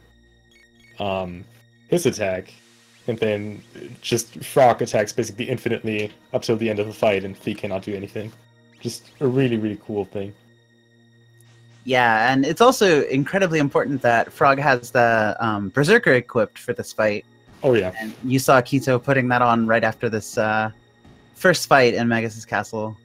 his attack. And then just Frog attacks basically infinitely up till the end of the fight, and Flea cannot do anything. Just a really, really cool thing. Yeah, and it's also incredibly important that Frog has the Berserker equipped for this fight. Oh yeah. And you saw Kito putting that on right after this first fight in Magus' castle.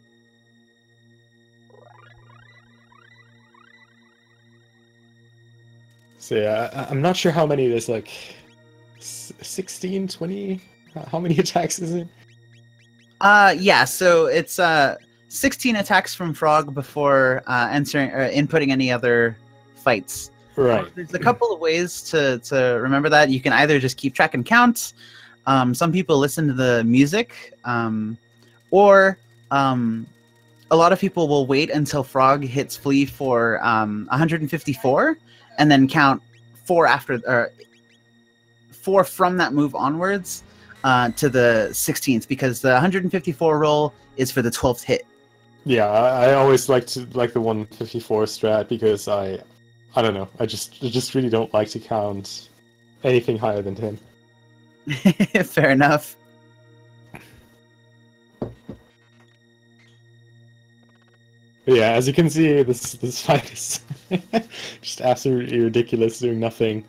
So yeah, I'm not sure how many there's, like 16, 20? How many attacks is it? Yeah, so it's 16 attacks from Frog before inputting any other fights. Right. There's a couple of ways to remember that. You can either just keep track and count. Some people listen to the music, or a lot of people will wait until Frog hits Flea for 154, and then count 4 from that move onwards to the 16th, because the 154 roll is for the 12th hit. Yeah, I always like the 154 strat because I don't know. I just really don't like to count anything higher than 10. Fair enough. But yeah, as you can see, this fight is just absolutely ridiculous, doing nothing,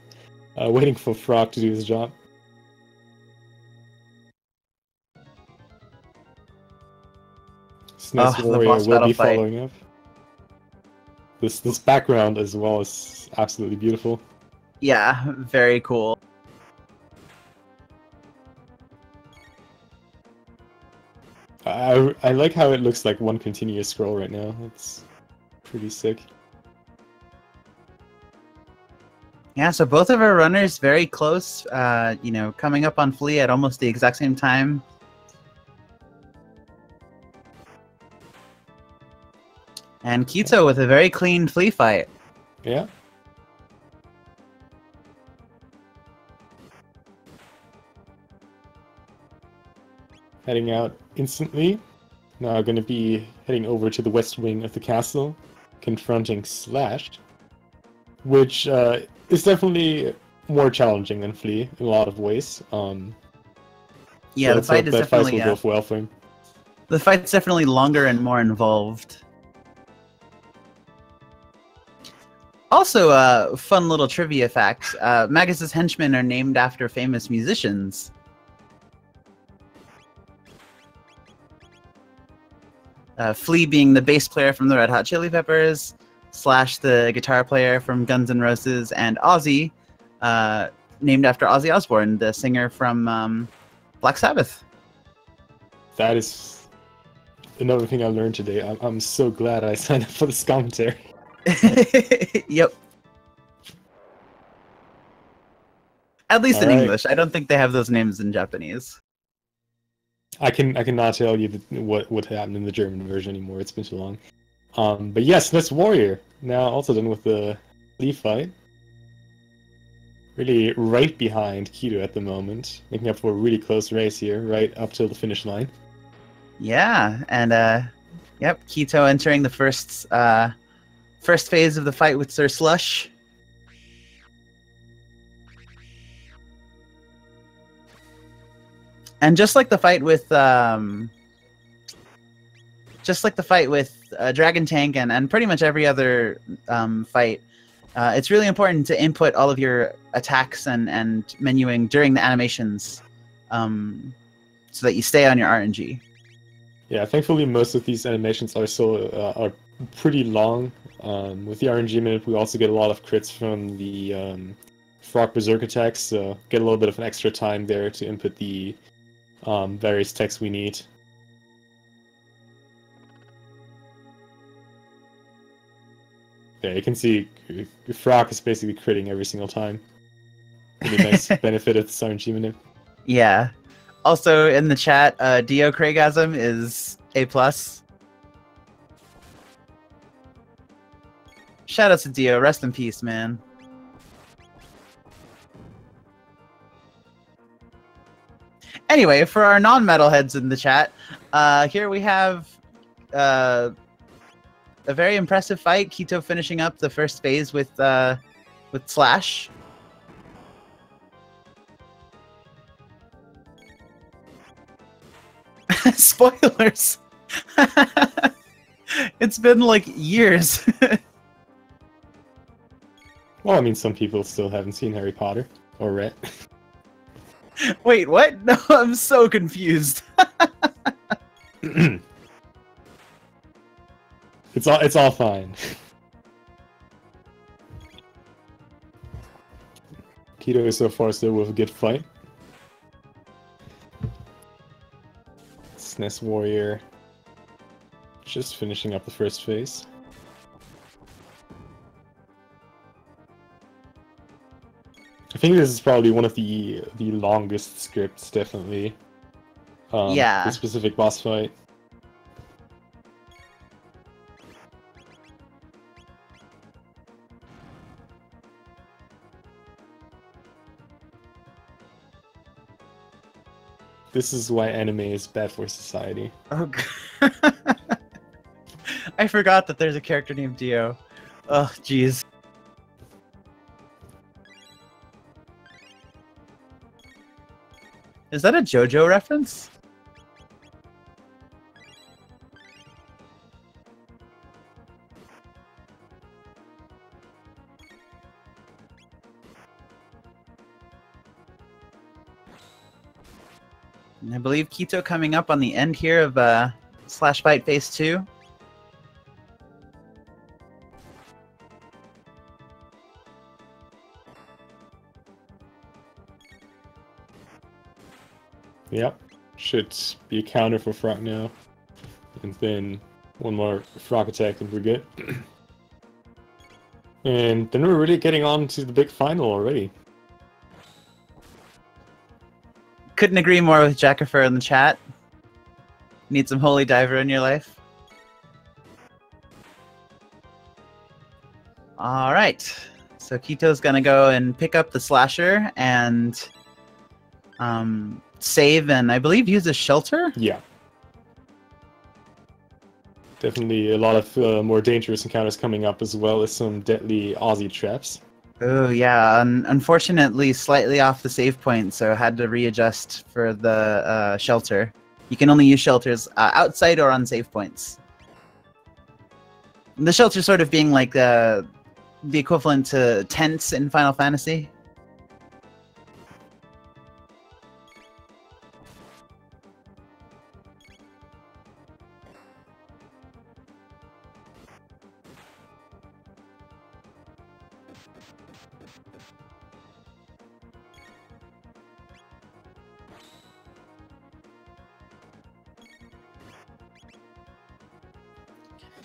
waiting for Frog to do his job. SNESWarrior will be following up. This background as well is absolutely beautiful. Yeah, very cool. I like how it looks like one continuous scroll right now. It's pretty sick. Yeah, so both of our runners very close, coming up on Flea at almost the exact same time. And Kito with a very clean Flea fight. Yeah. Heading out instantly. Now going to be heading over to the west wing of the castle, confronting Slash, which is definitely more challenging than Flea in a lot of ways. Yeah, the fight is definitely will go well for him. The fight's definitely longer and more involved. Also, a fun little trivia fact: Magus' henchmen are named after famous musicians. Flea being the bass player from the Red Hot Chili Peppers, Slash the guitar player from Guns N' Roses, and Ozzy, named after Ozzy Osbourne, the singer from Black Sabbath. That is another thing I learned today. I'm so glad I signed up for this commentary. Yep. At least in English. I don't think they have those names in Japanese. I cannot tell you what happened in the German version anymore. It's been too long. But yes, SNESWarrior now also done with the Flea fight. Really right behind Kito at the moment, making up for a really close race here, right up till the finish line. Yeah, and yep, Kito entering the first phase of the fight with Sir Slush. And just like the fight with Dragon Tank and pretty much every other fight, it's really important to input all of your attacks and menuing during the animations, so that you stay on your RNG. Yeah, thankfully most of these animations are are pretty long. With the RNG minute, we also get a lot of crits from the Frog Berserk attacks, so get a little bit of an extra time there to input the various techs we need. Yeah, you can see Frog is basically critting every single time. Really nice benefit of the RNG minute. Yeah. Also in the chat, Dio Craigasm is A+. Shout out to Dio, rest in peace, man. Anyway, for our non-metalheads in the chat, here we have a very impressive fight. Kito finishing up the first phase with Slash. Spoilers. It's been like years. Well, I mean, some people still haven't seen Harry Potter or read. Wait, what? No, I'm so confused. It's all fine. Keto is so far still with a good fight. SNESWarrior just finishing up the first phase. I think this is probably one of the longest scripts, definitely. Yeah. The specific boss fight. This is why anime is bad for society. Oh, I forgot that there's a character named Dio. Oh, jeez. Is that a JoJo reference? And I believe Keto coming up on the end here of Slash Fight Phase 2. Yep. Should be a counter for Frog now. And then one more Frog attack and we're good. And then we're really getting on to the big final already. Couldn't agree more with Jackifer in the chat. Need some Holy Diver in your life. Alright. So Kito's gonna go and pick up the slasher and save and I believe use a shelter? Yeah. Definitely a lot of more dangerous encounters coming up, as well as some deadly Aussie traps. Oh yeah, unfortunately slightly off the save point, so had to readjust for the shelter. You can only use shelters outside or on save points. The shelter sort of being like the equivalent to tents in Final Fantasy.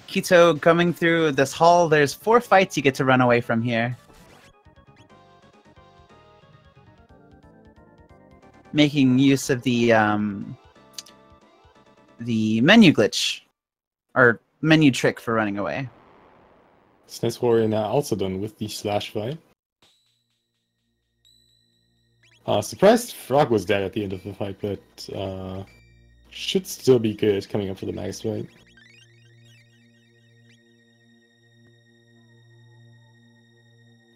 Kito coming through this hall. There's 4 fights you get to run away from here. Making use of the menu glitch, or menu trick for running away. SNESWarrior now also done with the slash fight. Surprised Frog was dead at the end of the fight, but should still be good coming up for the Magus fight.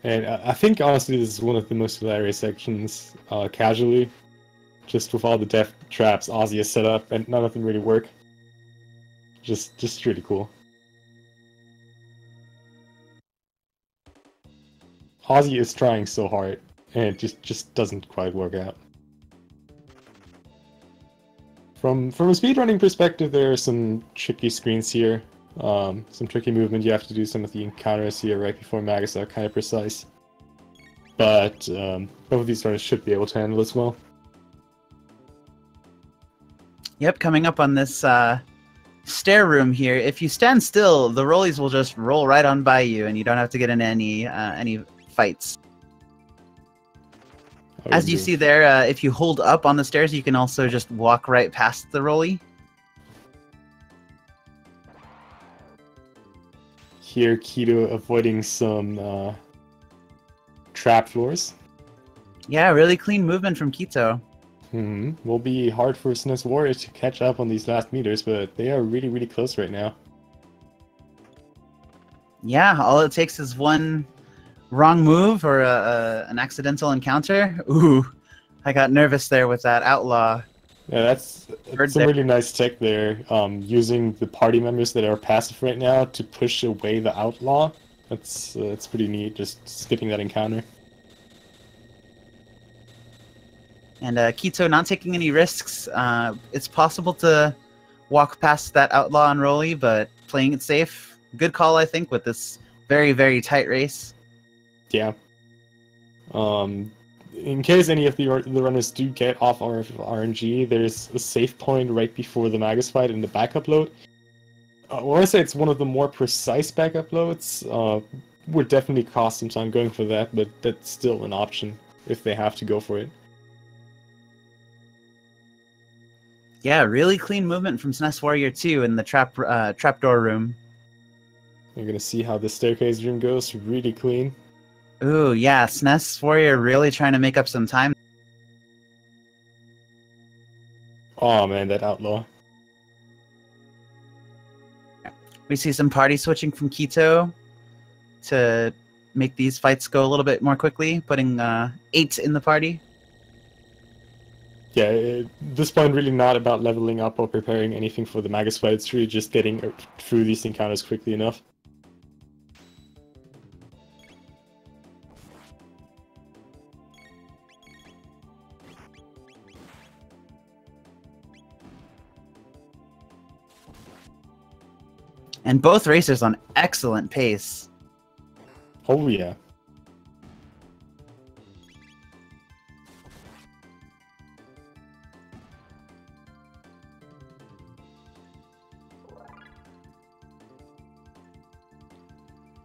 And I think honestly this is one of the most hilarious sections, casually. Just with all the death traps Ozzy has set up and none of them really work. Just really cool. Ozzy is trying so hard and it just doesn't quite work out. From a speedrunning perspective, there are some tricky screens here. Some tricky movement. You have to do some of the encounters here right before Magus are kind of precise. But both of these runners should be able to handle as well. Yep, coming up on this stair room here. If you stand still, the rollies will just roll right on by you, and you don't have to get in any fights. As you see there, if you hold up on the stairs, you can also just walk right past the rolly. Here, Keto avoiding some trap floors. Yeah, really clean movement from Keto. Will be hard for SNESWarrior to catch up on these last meters, but they are really, really close right now. Yeah, all it takes is one wrong move or an accidental encounter. Ooh, I got nervous there with that outlaw Yeah, that's some really nice tech there. Using the party members that are passive right now to push away the outlaw. That's pretty neat. Just skipping that encounter. And Kito not taking any risks. It's possible to walk past that outlaw and Rolly, but playing it safe. Good call, I think, with this very, very tight race. Yeah. In case any of the runners do get off RNG, there's a save point right before the Magus fight in the backup load. I want to say it's one of the more precise backup loads. Would definitely cost some time going for that, but that's still an option if they have to go for it. Yeah, really clean movement from SNESWarrior 2 in the trapdoor room. You're gonna see how the staircase room goes. Really clean. Ooh, yeah, SNESWarrior really trying to make up some time. Oh man, that outlaw. We see some party switching from Kito to make these fights go a little bit more quickly, putting 8 in the party. Yeah, at this point really not about leveling up or preparing anything for the Magus fight. It's really just getting through these encounters quickly enough. And both racers on excellent pace. Oh yeah.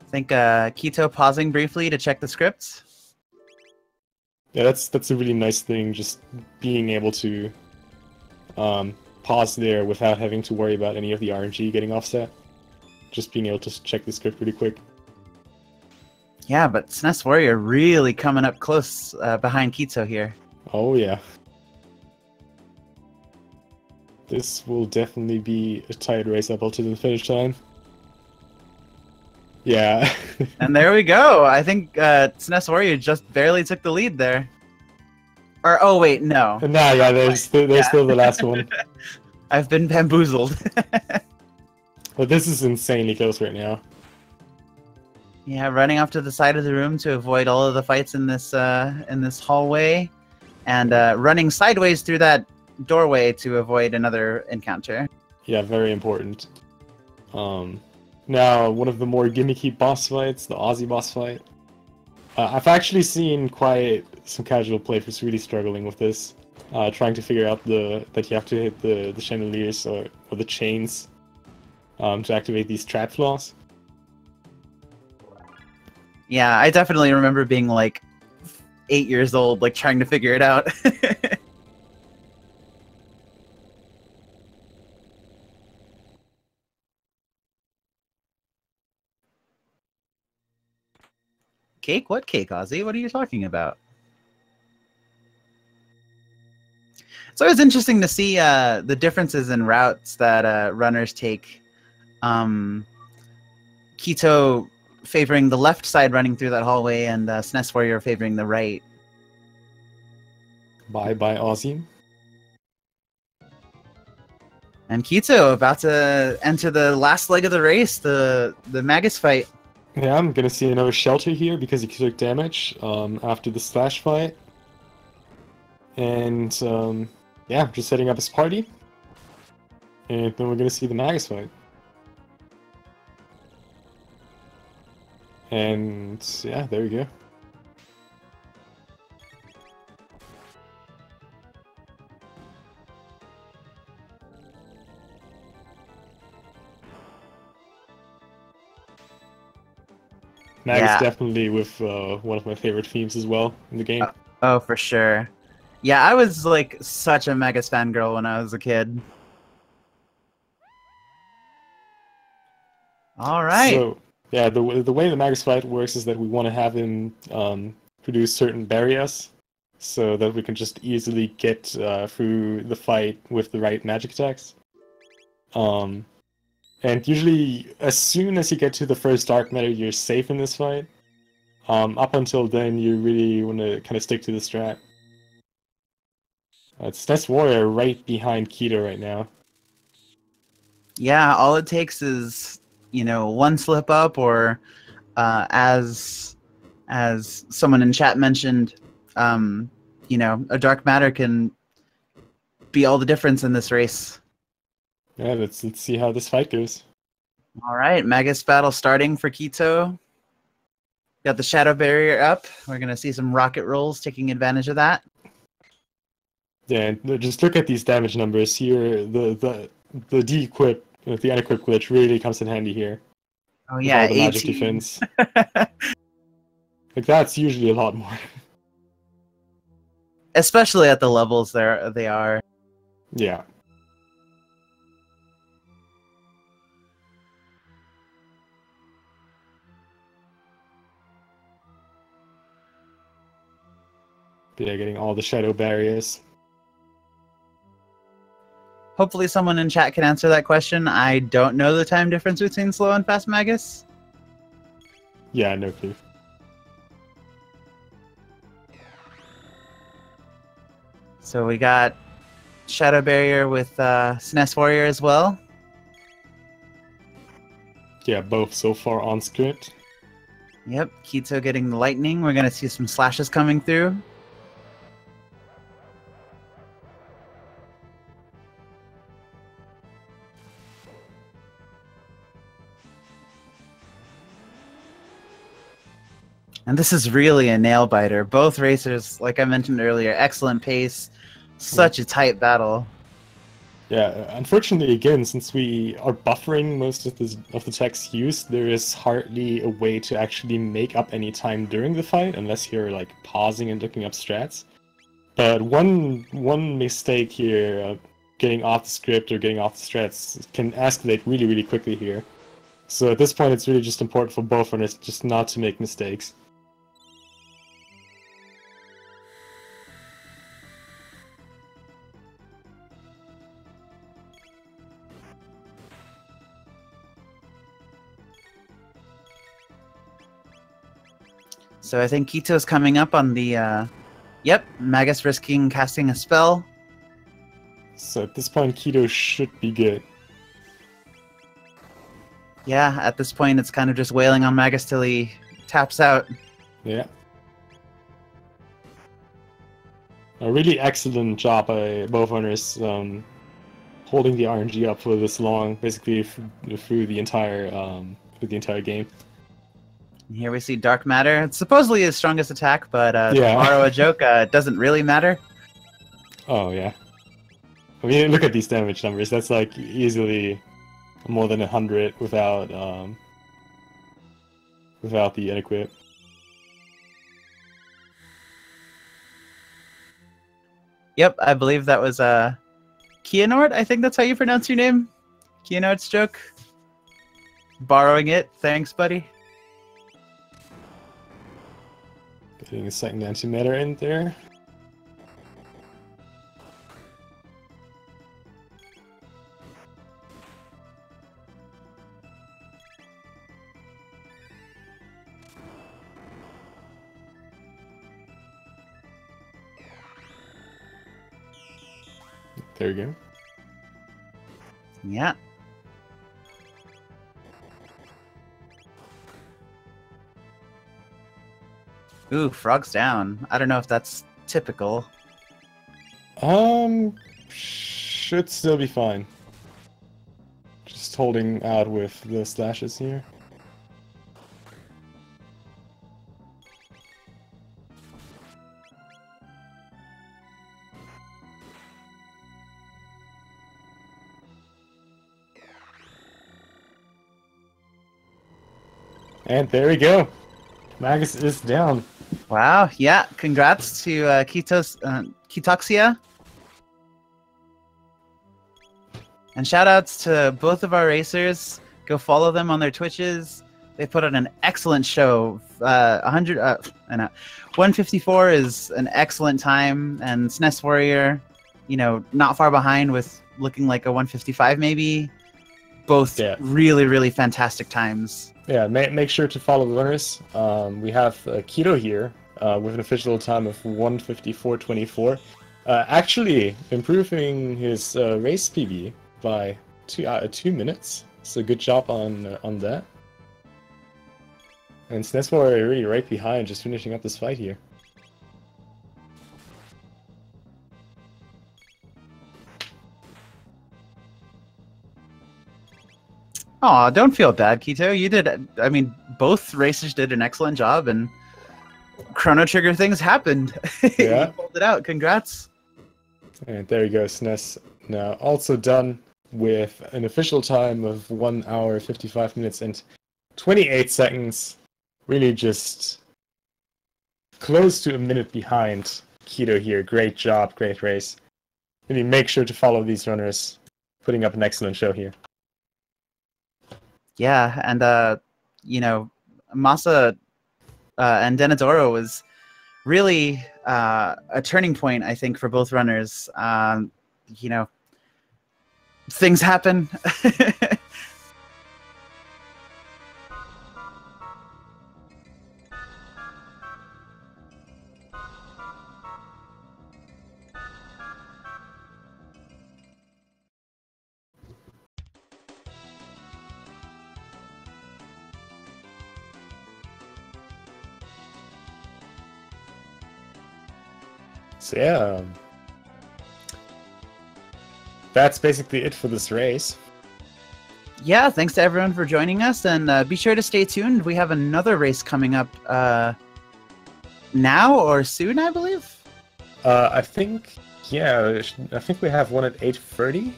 I think Kito pausing briefly to check the scripts. Yeah, that's a really nice thing, just being able to pause there without having to worry about any of the RNG getting offset. Just being able to check the script pretty quick. Yeah, but SNESWarrior really coming up close behind Kito here. Oh yeah. This will definitely be a tight race up until the finish time. Yeah. And there we go. I think SNESWarrior just barely took the lead there. Or, oh wait, no. Nah, yeah, there's still the last one. I've been bamboozled. But this is insanely close right now. Yeah, running off to the side of the room to avoid all of the fights in this hallway, and running sideways through that doorway to avoid another encounter. Yeah, very important. Now, one of the more gimmicky boss fights, the Aussie boss fight. I've actually seen quite some casual players really struggling with this, trying to figure out that you have to hit the chandeliers or the chains to activate these trap flaws. Yeah, I definitely remember being like 8 years old, like trying to figure it out. Cake? What cake, Ozzy? What are you talking about? So it's interesting to see the differences in routes that runners take. Kito favoring the left side running through that hallway, and SNESWarrior favoring the right. Bye Aussie. And Kito about to enter the last leg of the race, the Magus fight. Yeah, I'm gonna see another shelter here because he took damage after the slash fight. And yeah, just setting up his party. And then we're gonna see the Magus fight. And yeah, there we go. Magus definitely with one of my favorite themes as well in the game. Oh, for sure. Yeah, I was like such a Magus fangirl when I was a kid. All right. So yeah, the way the Magus fight works is that we want to have him produce certain barriers so that we can just easily get through the fight with the right magic attacks. And usually, as soon as you get to the first dark matter, you're safe in this fight. Up until then, you really want to kind of stick to the strat. It's SNESWarrior right behind Keto right now. Yeah, all it takes is, one slip up, or as someone in chat mentioned, a dark matter can be all the difference in this race. Yeah, let's see how this fight goes. All right, Magus battle starting for Kito. Got the shadow barrier up. We're gonna see some rocket rolls taking advantage of that. Yeah, just look at these damage numbers here. The de-equip, the unequip glitch really comes in handy here. Oh yeah, with all the magic 18. defense. Like that's usually a lot more. Especially at the levels they are. Yeah. Yeah, getting all the shadow barriers. Hopefully someone in chat can answer that question. I don't know the time difference between slow and fast Magus. Yeah, no clue. So we got shadow barrier with SNESWarrior as well. Yeah, both so far on script. Yep, Kito getting the lightning. We're gonna see some slashes coming through. And this is really a nail biter. Both racers, like I mentioned earlier, excellent pace. Such a tight battle. Yeah, unfortunately, again, since we are buffering most of the text used, there is hardly a way to actually make up any time during the fight, unless you're like pausing and looking up strats. But one mistake here, getting off the script or getting off the strats, can escalate really, really quickly here. So at this point, it's really just important for both runners just not to make mistakes. So I think Kito's coming up on the, yep, Magus risking casting a spell. So at this point, Keto should be good. Yeah, at this point, it's kind of just wailing on Magus till he taps out. Yeah. A really excellent job by both runners holding the RNG up for this long, basically through the entire game. Here we see Dark Matter. It's supposedly his strongest attack, but to borrow a joke, it doesn't really matter. Oh, yeah. I mean, look at these damage numbers. That's like easily more than 100 without the unequip. Yep, I believe that was Kianort. I think that's how you pronounce your name. Kianort's joke. Borrowing it. Thanks, buddy. Getting a second antimatter in there. There you go. Yeah. Ooh, frog's down. I don't know if that's typical. Should still be fine. Just holding out with the slashes here. And there we go. Magus is down. Wow, yeah. Congrats to Kiitoksia. And shoutouts to both of our racers. Go follow them on their Twitches. They put on an excellent show. 154 is an excellent time, and SNESWarrior, not far behind with looking like a 155 maybe. Both really, really fantastic times. Yeah, make sure to follow the runners. We have Keto here with an official time of 1:54.24. Actually improving his race PB by 2 minutes. So good job on that. And SNESWarrior really right behind, just finishing up this fight here. Aw, don't feel bad, Kito. You did, I mean, both racers did an excellent job, and Chrono Trigger things happened. Yeah. You pulled it out. Congrats. And there you go, SNES. Now also done with an official time of 1 hour, 55 minutes, and 28 seconds. Really just close to a minute behind Kito here. Great job, great race. Really make sure to follow these runners. Putting up an excellent show here. Yeah, and you know, Masa and Denadoro was really a turning point, I think, for both runners. You know, things happen. So yeah, that's basically it for this race. Yeah, thanks to everyone for joining us, and be sure to stay tuned. We have another race coming up now or soon, I believe. I think, yeah, I think we have one at 8:30.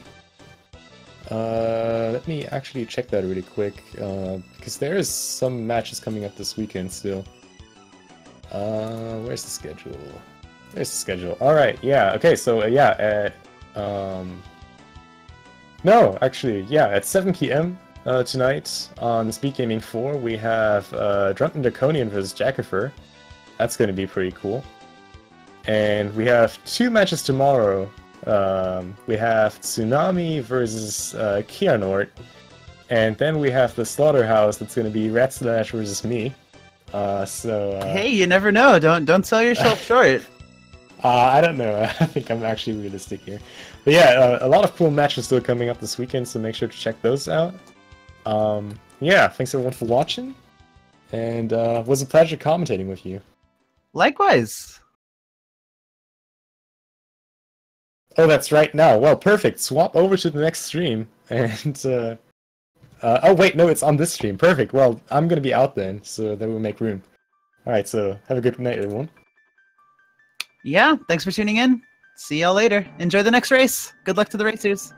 Let me actually check that really quick, because there is some matches coming up this weekend still. Where's the schedule? There's the schedule. All right, yeah, okay, so yeah, at no, actually, yeah, at 7 p.m. Tonight on Speed Gaming 4, we have Drunken Draconian versus Jackifer. That's going to be pretty cool. And we have 2 matches tomorrow. We have Tsunami versus Kianort, and then we have the Slaughterhouse. That's going to be Rat Slash versus me. Hey, you never know. Don't sell yourself short. I don't know. I think I'm actually realistic here. But yeah, a lot of cool matches still coming up this weekend, so make sure to check those out. Yeah, thanks everyone for watching, and it was a pleasure commentating with you. Likewise. Oh, that's right now. Well, perfect. Swap over to the next stream, and oh wait, no, it's on this stream. Perfect. Well, I'm gonna be out then, so that will make room. All right, so have a good night, everyone. Yeah, thanks for tuning in. See y'all later. Enjoy the next race. Good luck to the racers.